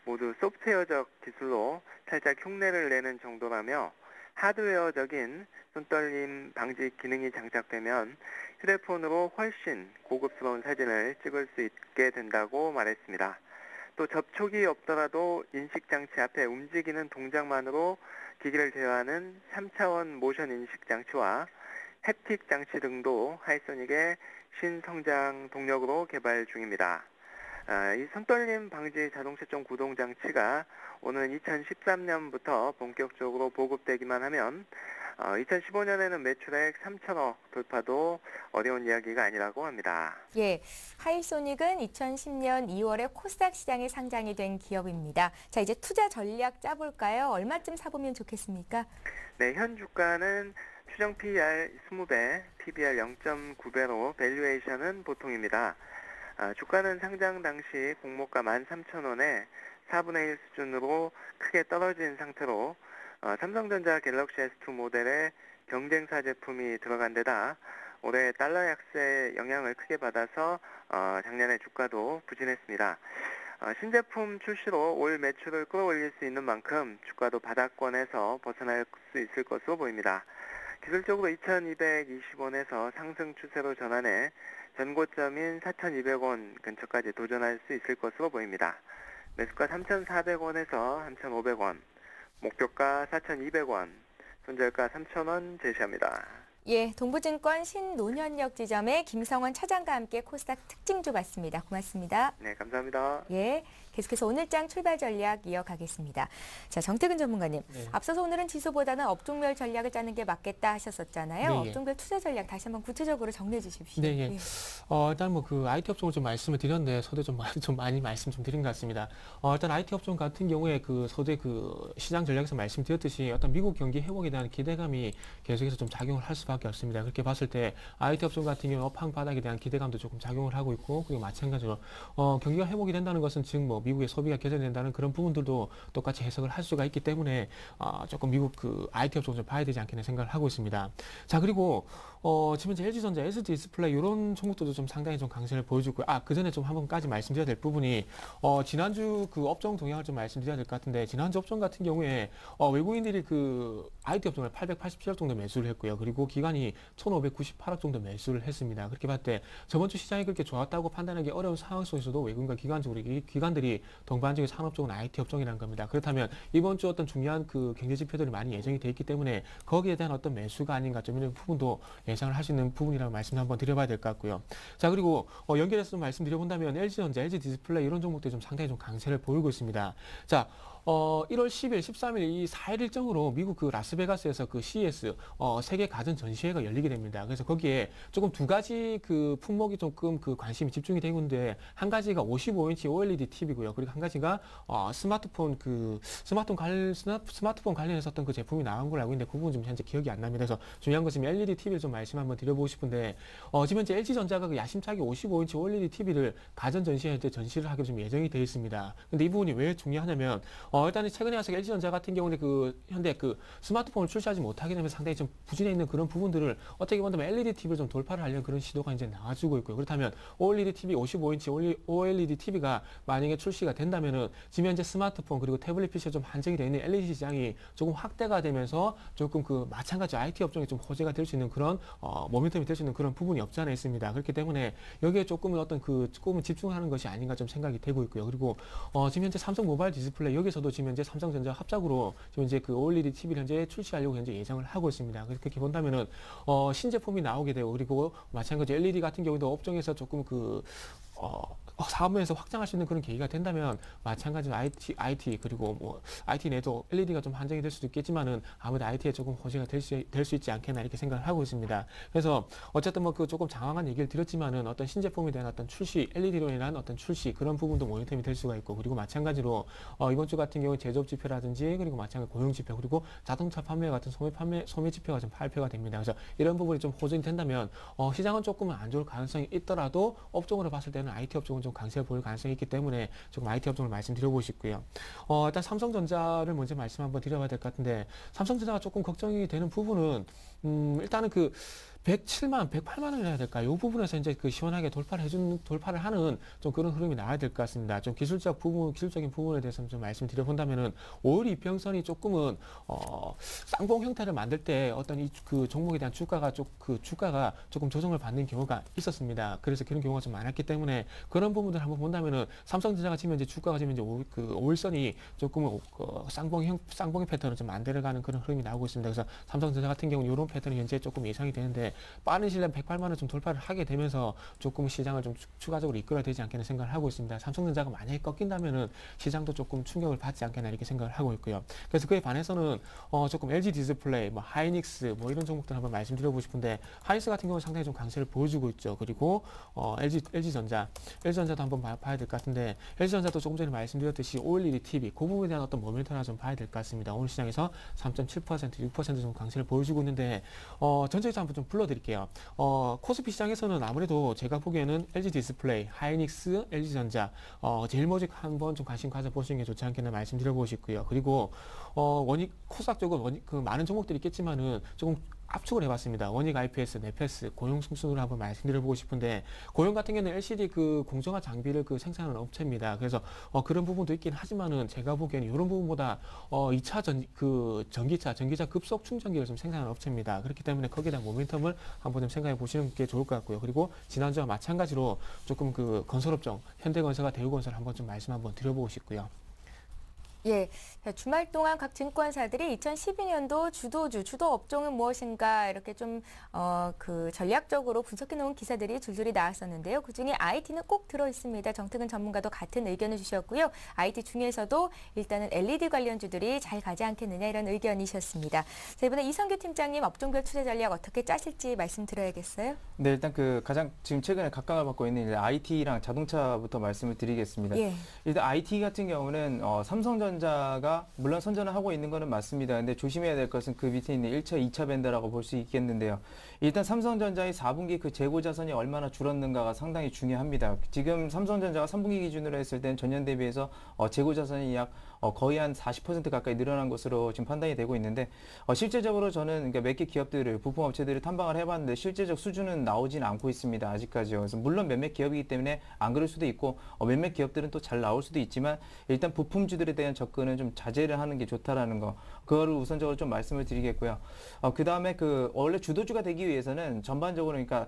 모두 소프트웨어적 기술로 살짝 흉내를 내는 정도라며 하드웨어적인 손떨림 방지 기능이 장착되면 휴대폰으로 훨씬 고급스러운 사진을 찍을 수 있게 된다고 말했습니다. 또 접촉이 없더라도 인식장치 앞에 움직이는 동작만으로 기기를 제어하는 3차원 모션 인식 장치와 햅틱 장치 등도 하이소닉의 신성장 동력으로 개발 중입니다. 이 손떨림 방지 자동 초점 구동 장치가 오는 2013년부터 본격적으로 보급되기만 하면 2015년에는 매출액 3천억 돌파도 어려운 이야기가 아니라고 합니다. 예, 하이소닉은 2010년 2월에 코스닥 시장에 상장이 된 기업입니다. 자, 이제 투자 전략 짜볼까요? 얼마쯤 사보면 좋겠습니까? 네, 현 주가는 추정 PER 20배, PBR 0.9배로 밸류에이션은 보통입니다. 주가는 상장 당시 공모가 13,000원에 4분의 1 수준으로 크게 떨어진 상태로 삼성전자 갤럭시 S2 모델의 경쟁사 제품이 들어간 데다 올해 달러 약세 영향을 크게 받아서 작년에 주가도 부진했습니다. 신제품 출시로 올 매출을 끌어올릴 수 있는 만큼 주가도 바닥권에서 벗어날 수 있을 것으로 보입니다. 기술적으로 2,220원에서 상승 추세로 전환해 전고점인 4,200원 근처까지 도전할 수 있을 것으로 보입니다. 매수가 3,400원에서 3,500원, 목표가 4,200원, 손절가 3,000원 제시합니다. 예, 동부증권 신논현역 지점의 김성원 차장과 함께 코스닥 특징주 봤습니다. 고맙습니다. 네, 감사합니다. 예, 계속해서 오늘장 출발 전략 이어가겠습니다. 자, 정태근 전문가님, 네. 앞서서 오늘은 지수보다는 업종별 전략을 짜는 게 맞겠다 하셨었잖아요. 네, 예. 업종별 투자 전략 다시 한번 구체적으로 정리해 주십시오. 네, 예. 일단 뭐 그 IT 업종을 좀 말씀을 드렸는데 서두에 좀 많이 말씀 좀 드린 것 같습니다. 일단 IT 업종 같은 경우에 그 서두에 그 시장 전략에서 말씀드렸듯이 어떤 미국 경기 회복에 대한 기대감이 계속해서 좀 작용을 할 수밖에 없습니다. 그렇게 봤을 때 IT 업종 같은 경우는 업황 바닥에 대한 기대감도 조금 작용을 하고 있고, 그리고 마찬가지로 경기가 회복이 된다는 것은 즉 뭐 미국의 소비가 개선된다는 그런 부분들도 똑같이 해석을 할 수가 있기 때문에 조금 미국 그 IT 업종을 좀 봐야 되지 않겠나 생각을 하고 있습니다. 자, 그리고 지금 이제 LG전자, SD디스플레이 이런 종목들도 좀 상당히 좀 강세를 보여주고, 그 전에 좀 한 번까지 말씀드려야 될 부분이 지난주 그 업종 동향을 좀 말씀드려야 될 것 같은데, 지난주 업종 같은 경우에 외국인들이 그 IT 업종을 887억 정도 매수를 했고요. 그리고 기관이 1,598억 정도 매수를 했습니다. 그렇게 봤을 때 저번 주 시장이 그렇게 좋았다고 판단하기 어려운 상황 속에서도 외국인과 기관들이 동반적인 산업 쪽은 IT 업종이라는 겁니다. 그렇다면 이번 주 어떤 중요한 그 경제 지표들이 많이 예정이 돼 있기 때문에 거기에 대한 어떤 매수가 아닌가 좀 이런 부분도 예상을 할 수 있는 부분이라고 말씀 한번 드려봐야 될 것 같고요. 자, 그리고 연결해서 좀 말씀드려본다면 LG전자, LG디스플레이 이런 종목들이 좀 상당히 좀 강세를 보이고 있습니다. 자, 1월 10일, 13일 이 4일 일정으로 미국 그 라스베가스에서 그 CES 세계 가전 전시회가 열리게 됩니다. 그래서 거기에 조금 두 가지 그 품목이 조금 그 관심이 집중이 되고 있는데, 한 가지가 55인치 OLED TV고요. 그리고 한 가지가 스마트폰 관련해서 어떤 그 제품이 나온 걸로 알고 있는데 그 부분 좀 현재 기억이 안 납니다. 그래서 중요한 것은 LED TV를 좀 말씀 한번 드려보고 싶은데, 지금 현재 LG전자가 그 야심차게 55인치 OLED TV를 가전 전시회 때 전시를 하기로 좀 예정이 되어 있습니다. 근데 이 부분이 왜 중요하냐면 일단은 최근에 와서 LG전자 같은 경우는 그 현대 그 스마트폰을 출시하지 못하게 되면 상당히 좀 부진해 있는 그런 부분들을 어떻게 본다면 LED TV를 좀 돌파를 하려는 그런 시도가 이제 나와주고 있고요. 그렇다면 OLED TV 55인치 OLED TV가 만약에 출시가 된다면은 지금 현재 스마트폰 그리고 태블릿 PC가 좀 한정이 되어 있는 LED 시장이 조금 확대가 되면서 조금 그 마찬가지 IT 업종에 좀 호재가 될 수 있는 그런 모멘텀이 될 수 있는 그런 부분이 없지 않아 있습니다. 그렇기 때문에 여기에 조금은 어떤 그 조금은 집중하는 것이 아닌가 좀 생각이 되고 있고요. 그리고 지금 현재 삼성 모바일 디스플레이 여기서도 지금 현재 삼성전자 합작으로 지금 이제 그 OLED TV를 현재 출시하려고 현재 예정을 하고 있습니다. 그래서 그렇게 본다면은 신제품이 나오게 되고, 그리고 마찬가지 LED 같은 경우도 업종에서 조금 그 사업면에서 확장할 수 있는 그런 계기가 된다면 마찬가지로 IT 그리고 뭐 IT 내도 LED가 좀 한정이 될 수도 있겠지만은 아무래도 IT에 조금 호재가 될 수 있지 않겠나 이렇게 생각을 하고 있습니다. 그래서 어쨌든 뭐 그 조금 장황한 얘기를 드렸지만은 어떤 신제품에 대한 어떤 출시, LED로 인한 어떤 출시 그런 부분도 모니터링이 될 수가 있고, 그리고 마찬가지로 이번 주 같은 경우에 제조업 지표라든지 그리고 마찬가지 고용 지표 그리고 자동차 판매 같은 소매 지표가 좀 발표가 됩니다. 그래서 이런 부분이 좀 호전이 된다면 시장은 조금은 안 좋을 가능성이 있더라도 업종으로 봤을 때는 IT 업종은 좀 강세를 보일 가능성이 있기 때문에 조금 IT 업종을 말씀드려보고 싶고요. 일단 삼성전자를 먼저 말씀 한번 드려봐야 될 것 같은데, 삼성전자가 조금 걱정이 되는 부분은 일단은 그 107만, 108만 원이라 해야 될까요? 이 부분에서 이제 그 시원하게 돌파를 하는 좀 그런 흐름이 나와야 될 것 같습니다. 좀 기술적인 부분에 대해서 좀 말씀드려본다면은 5월 이평선이 조금은 쌍봉 형태를 만들 때 어떤 그 종목에 대한 주가가 조금 조정을 받는 경우가 있었습니다. 그래서 그런 경우가 좀 많았기 때문에 그런 부분들 한번 본다면은 삼성전자가 지금 이제 주가가 지금 이제 5일선이 조금은 쌍봉의 패턴을 좀 만들어가는 그런 흐름이 나오고 있습니다. 그래서 삼성전자 같은 경우는 이런 패턴이 현재 조금 예상이 되는데 빠른 시일 내에 108만 원 좀 돌파를 하게 되면서 조금 시장을 좀 추가적으로 이끌어야 되지 않겠나 생각을 하고 있습니다. 삼성전자가 만약에 꺾인다면은 시장도 조금 충격을 받지 않겠나 이렇게 생각을 하고 있고요. 그래서 그에 반해서는 조금 LG 디스플레이, 뭐 하이닉스 뭐 이런 종목들 한번 말씀드려보고 싶은데 하이닉스 같은 경우는 상당히 좀 강세를 보여주고 있죠. 그리고 LG전자도 한번 봐야 될 것 같은데 LG전자도 조금 전에 말씀드렸듯이 OLED TV 그 부분에 대한 어떤 모멘텀 좀 봐야 될 것 같습니다. 오늘 시장에서 3.7%, 6% 정도 강세를 보여주고 있는데 전체적으로 한번 좀 불러드릴게요. 코스피 시장에서는 아무래도 제가 보기에는 LG 디스플레이, 하이닉스, LG전자 제일 먼저 한번 좀 관심 가져보시는 게 좋지 않겠나 말씀드려보고 싶고요. 그리고 코스닥 쪽은 그 많은 종목들이 있겠지만은 조금 압축을 해봤습니다. 원익 IPS, 네페스, 고용 순으로 한번 말씀드려보고 싶은데 고용 같은 경우는 LCD 그 공정화 장비를 그 생산하는 업체입니다. 그래서 그런 부분도 있긴 하지만은 제가 보기에는 이런 부분보다 2차 전기차 급속 충전기를 좀 생산하는 업체입니다. 그렇기 때문에 거기에 대한 모멘텀을 한번 좀 생각해 보시는 게 좋을 것 같고요. 그리고 지난주와 마찬가지로 조금 그 건설업종, 현대건설과 대우건설 한번 좀 말씀 한번 드려보고 싶고요. 예, 주말 동안 각 증권사들이 2012년도 주도 업종은 무엇인가 이렇게 좀 그 전략적으로 분석해 놓은 기사들이 줄줄이 나왔었는데요. 그중에 IT는 꼭 들어 있습니다. 정태근 전문가도 같은 의견을 주셨고요. IT 중에서도 일단은 LED 관련주들이 잘 가지 않겠느냐 이런 의견이셨습니다. 자, 이번에 이성규 팀장님 업종별 투자 전략 어떻게 짜실지 말씀드려야겠어요? 네, 일단 그 가장 지금 최근에 각광을 받고 있는 IT랑 자동차부터 말씀을 드리겠습니다. 예. 일단 IT 같은 경우는 삼성전자가 물론 선전을 하고 있는 거는 맞습니다. 근데 조심해야 될 것은 그 밑에 있는 1차, 2차 밴더라고 볼 수 있겠는데요. 일단 삼성전자의 4분기 그 재고 자산이 얼마나 줄었는가가 상당히 중요합니다. 지금 삼성전자가 3분기 기준으로 했을 때는 전년 대비해서 재고 자산이 약 거의 한 40% 가까이 늘어난 것으로 지금 판단이 되고 있는데 실제적으로 저는 그러니까 몇 개 기업들을 부품업체들을 탐방을 해봤는데 실제적 수준은 나오진 않고 있습니다. 아직까지요. 그래서 물론 몇몇 기업이기 때문에 안 그럴 수도 있고 몇몇 기업들은 또 잘 나올 수도 있지만 일단 부품주들에 대한 접근은 좀 자제를 하는 게 좋다라는 거 그거를 우선적으로 좀 말씀을 드리겠고요. 그 다음에 그 원래 주도주가 되기 위해서는 전반적으로 그러니까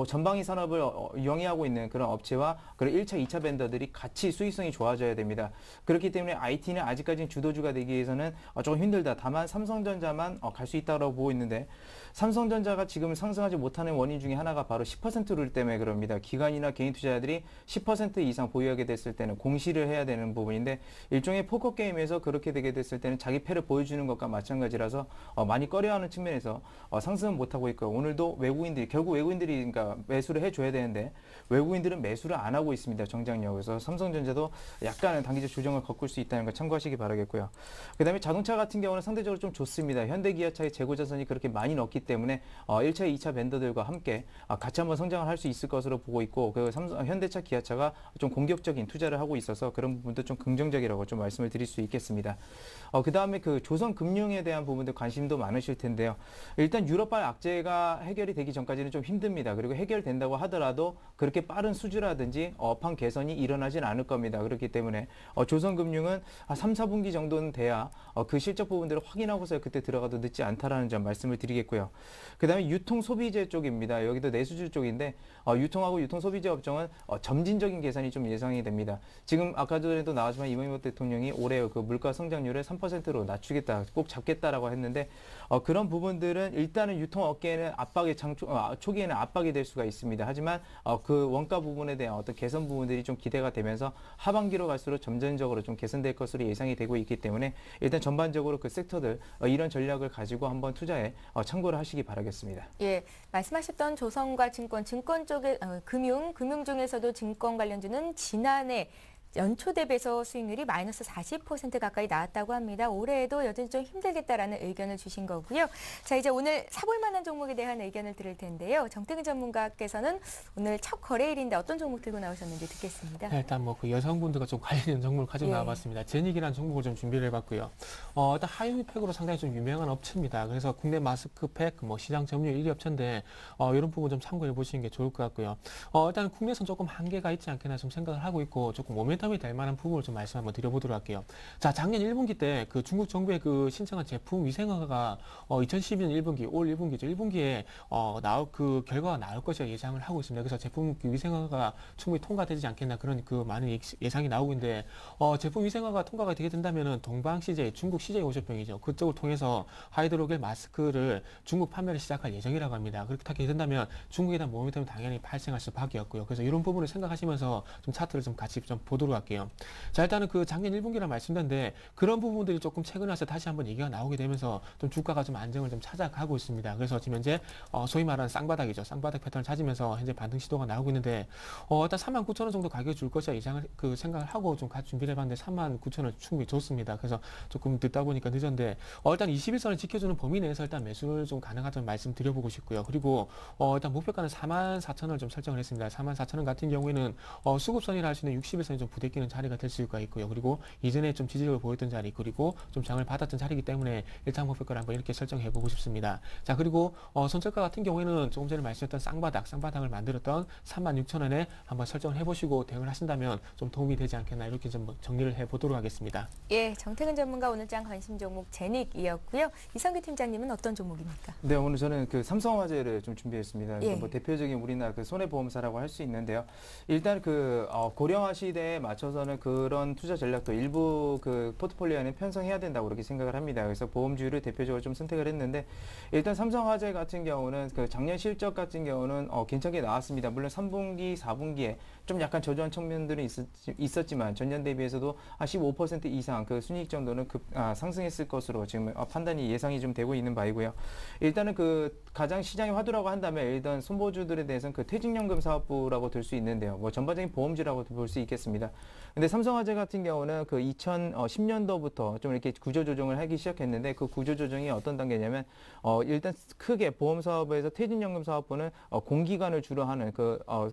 전방위 산업을 영위하고 있는 그런 업체와 그런 1차, 2차 밴더들이 같이 수익성이 좋아져야 됩니다. 그렇기 때문에 IT는 아직까지는 주도주가 되기 위해서는 조금 힘들다. 다만 삼성전자만 갈 수 있다고 보고 있는데 삼성전자가 지금 상승하지 못하는 원인 중에 하나가 바로 10%룰 때문에 그럽니다. 기관이나 개인 투자자들이 10% 이상 보유하게 됐을 때는 공시를 해야 되는 부분인데 일종의 포커 게임에서 그렇게 되게 됐을 때는 자기 패를 보여주는 것과 마찬가지라서 많이 꺼려하는 측면에서 상승은 못하고 있고요. 오늘도 결국 외국인들이 그러니까 매수를 해줘야 되는데 외국인들은 매수를 안 하고 있습니다. 정장력. 그래서 삼성전자도 약간은 단기적 조정을 겪을 수 있다는 걸 참고하시기 바라겠고요. 그 다음에 자동차 같은 경우는 상대적으로 좀 좋습니다. 현대기아차의 재고자산이 그렇게 많이 넣기 때문에 1차, 2차 밴더들과 함께 같이 한번 성장을 할 수 있을 것으로 보고 있고 그 현대차, 기아차가 좀 공격적인 투자를 하고 있어서 그런 부분도 좀 긍정적이라고 좀 말씀을 드릴 수 있겠습니다. 그 다음에 그 조선금융에 대한 부분도 관심도 많으실 텐데요. 일단 유럽발 악재가 해결이 되기 전까지는 좀 힘듭니다. 그리고 해결된다고 하더라도 그렇게 빠른 수주라든지 업황 개선이 일어나진 않을 겁니다. 그렇기 때문에 조선금융은 3, 4분기 정도는 돼야 그 실적 부분들을 확인하고서 그때 들어가도 늦지 않다라는 점 말씀을 드리겠고요. 그 다음에 유통소비재 쪽입니다. 여기도 내수주 쪽인데 유통하고 유통소비재 업종은 점진적인 개선이 좀 예상이 됩니다. 지금 아까 전에도 나왔지만 이명박 대통령이 올해 그 물가 성장률을 3%로 낮추겠다, 꼭 잡겠다라고 했는데 그런 부분들은 일단은 유통업계에는 초기에는 압박이 될 수가 있습니다. 하지만 그 원가 부분에 대한 어떤 개선 부분들이 좀 기대가 되면서 하반기로 갈수록 점진적으로 좀 개선될 것으로 예상이 되고 있기 때문에 일단 전반적으로 그 섹터들 이런 전략을 가지고 한번 투자에 참고를 하시기 바라겠습니다. 예, 말씀하셨던 조선과 증권 쪽에 금융 중에서도 증권 관련주는 지난해 연초 대비해서 수익률이 마이너스 40% 가까이 나왔다고 합니다. 올해에도 여전히 좀 힘들겠다라는 의견을 주신 거고요. 자, 이제 오늘 사볼 만한 종목에 대한 의견을 들을 텐데요. 정태근 전문가께서는 오늘 첫 거래일인데 어떤 종목 들고 나오셨는지 듣겠습니다. 일단 뭐 그 여성분들과 좀 관련된 종목을 가지고 나와봤습니다. 제닉이라는 종목을 좀 준비를 해봤고요. 일단 하이유팩으로 상당히 좀 유명한 업체입니다. 그래서 국내 마스크팩, 시장 점유율 1위 업체인데 이런 부분 좀 참고해 보시는 게 좋을 것 같고요. 일단 국내에서는 조금 한계가 있지 않겠나 좀 생각을 하고 있고 조금 모멘텀 모멘텀이 될 만한 부분을 좀 말씀 한번 드려보도록 할게요. 자, 작년 1분기 때 그 중국 정부의 그 신청한 제품 위생허가가 2012년 1분기, 올 1분기죠. 1분기에 그 결과가 나올 것이라 예상을 하고 있습니다. 그래서 제품 위생허가가 충분히 통과되지 않겠나 그런 그 많은 예상이 나오고 있는데 제품 위생허가 통과가 되게 된다면은 동방 CJ, 중국 CJ 오쇼병이죠. 그쪽을 통해서 하이드로겔 마스크를 중국 판매를 시작할 예정이라고 합니다. 그렇게 된다면 중국에 대한 모멘텀이 당연히 발생할 수밖에 없고요. 그래서 이런 부분을 생각하시면서 좀 차트를 좀 같이 좀 보도록 할게요. 자, 일단은 그 작년 1분기라 말씀드렸는데 그런 부분들이 조금 최근 와서 다시 한번 얘기가 나오게 되면서 좀 주가가 좀 안정을 좀 찾아가고 있습니다. 그래서 지금 현재 소위 말하는 쌍바닥이죠. 쌍바닥 패턴을 찾으면서 현재 반등 시도가 나오고 있는데 일단 39,000원 정도 가격을 줄 것이라 예상을 생각을 하고 좀 같이 준비를 해봤는데 39,000원 충분히 좋습니다. 그래서 조금 듣다 보니까 늦었는데 일단 21선을 지켜주는 범위 내에서 일단 매수를 좀 가능하다는 말씀 드려보고 싶고요. 그리고 일단 목표가는 44,000원을 좀 설정을 했습니다. 44,000원 같은 경우에는 수급선이라 할 수 있는 61선이 좀 부대끼는 자리가 될 수가 있고요. 그리고 이전에 좀 지지력을 보였던 자리 그리고 좀 장을 받았던 자리이기 때문에 일단 목표가를 한번 이렇게 설정해 보고 싶습니다. 자, 그리고 손절가 같은 경우에는 조금 전에 말씀드렸던 쌍바닥을 만들었던 36,000원에 한번 설정을 해보시고 대응을 하신다면 좀 도움이 되지 않겠나 이렇게 좀 정리를 해보도록 하겠습니다. 예, 정태근 전문가 오늘장 관심 종목 제닉이었고요. 이성규 팀장님은 어떤 종목입니까? 네, 오늘 저는 그 삼성화재를 좀 준비했습니다. 예. 뭐 대표적인 우리나라 그 손해보험사라고 할 수 있는데요. 일단 그 고령화 시대에 맞춰서는 그런 투자 전략도 일부 그 포트폴리오에는 편성해야 된다고 그렇게 생각을 합니다. 그래서 보험주를 대표적으로 좀 선택을 했는데 일단 삼성화재 같은 경우는 그 작년 실적 같은 경우는 괜찮게 나왔습니다. 물론 3분기, 4분기에 좀 약간 저조한 측면들은 있었지만 전년 대비해서도 한 15% 이상 그 순이익 정도는 상승했을 것으로 지금 판단이 예상이 좀 되고 있는 바이고요. 일단은 그 가장 시장의 화두라고 한다면 일단 손보주들에 대해서는 그 퇴직연금 사업부라고 들 수 있는데요. 뭐 전반적인 보험주라고 볼 수 있겠습니다. 근데 삼성화재 같은 경우는 그 2010년도부터 좀 이렇게 구조조정을 하기 시작했는데 그 구조조정이 어떤 단계냐면 일단 크게 보험사업에서 퇴직연금 사업부는 공기관을 주로 하는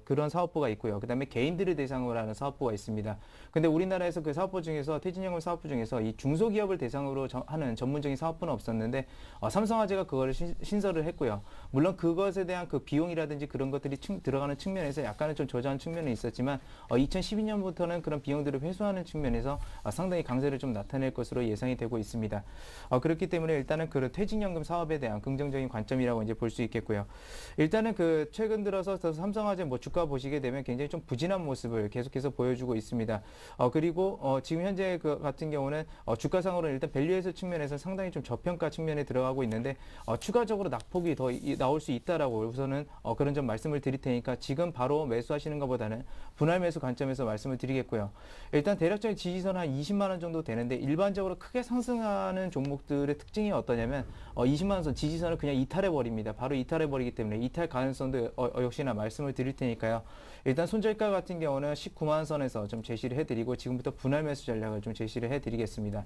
그런 사업부가 있고요. 그다음에 개인들을 대상으로 하는 사업부가 있습니다. 근데 우리나라에서 그 사업부 중에서 퇴직연금 사업부 중에서 이 중소기업을 대상으로 하는 전문적인 사업부는 없었는데 삼성화재가 그거를 신설을 했고요. 물론 그것에 대한 그 비용이라든지 그런 것들이 들어가는 측면에서 약간은 좀 저조한 측면이 있었지만 2012년부터는 그런 비용들을 회수하는 측면에서 상당히 강세를 좀 나타낼 것으로 예상이 되고 있습니다. 그렇기 때문에 일단은 그 퇴직연금 사업에 대한 긍정적인 관점이라고 이제 볼 수 있겠고요. 일단은 그 최근 들어서 삼성화재 뭐 주가 보시게 되면 굉장히 좀 부진한 모습을 계속해서 보여주고 있습니다. 그리고 지금 현재 그 같은 경우는 주가상으로는 일단 밸류에이션 측면에서 상당히 좀 저평가 측면에 들어가고 있는데 추가적으로 낙폭이 더 나올 수 있다라고 우선은 그런 점 말씀을 드릴 테니까 지금 바로 매수하시는 것보다는 분할 매수 관점에서 말씀을 드리겠고요. 일단 대략적인 지지선 한 20만 원 정도 되는데 일반적으로 크게 상승하는 종목들의 특징이 어떠냐면 20만 원 선 지지선을 그냥 이탈해 버립니다. 바로 이탈해 버리기 때문에 이탈 가능성도 역시나 말씀을 드릴 테니까요. 일단 손절가 같은 경우는 19만 원 선에서 좀 제시를 해드리고 지금부터 분할 매수 전략을 좀 제시를 해드리겠습니다.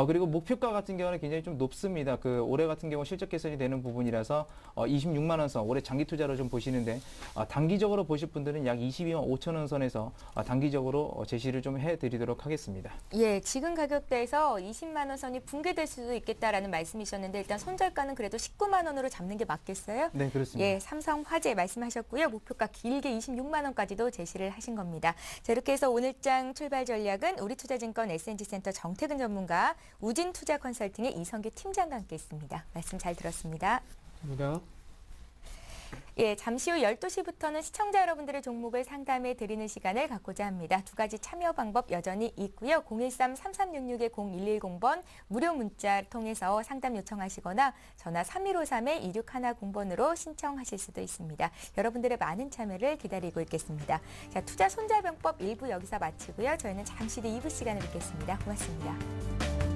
그리고 목표가 같은 경우는 굉장히 좀 높습니다. 그 올해 같은 경우 실적 개선이 되는 부분이라서 26만 원 선, 올해 장기 투자로 좀 보시는데 단기적으로 보실 분들은 약 22만 5천 원 선에서 단기적으로 제시를 좀 해드리도록 하겠습니다. 예, 지금 가격대에서 20만 원 선이 붕괴될 수도 있겠다라는 말씀이셨는데 일단 손절가는 그래도 19만 원으로 잡는 게 맞겠어요? 네, 그렇습니다. 예, 삼성화재 말씀하셨고요. 목표가 길게 26만 원까지도 제시를 하신 겁니다. 자, 이렇게 해서 오늘장 출발 전략은 우리투자증권 SNG센터 정태근 전문가, 우진투자 컨설팅의 이성규 팀장과 함께했습니다. 말씀 잘 들었습니다. 감사합니다. 예, 잠시 후 12시부터는 시청자 여러분들의 종목을 상담해 드리는 시간을 갖고자 합니다. 두 가지 참여 방법 여전히 있고요. 013-3366-0110번 무료 문자 통해서 상담 요청하시거나 전화 3153-2610번으로 신청하실 수도 있습니다. 여러분들의 많은 참여를 기다리고 있겠습니다. 자, 투자 손자병법 1부 여기서 마치고요. 저희는 잠시 뒤 2부 시간에 뵙겠습니다. 고맙습니다.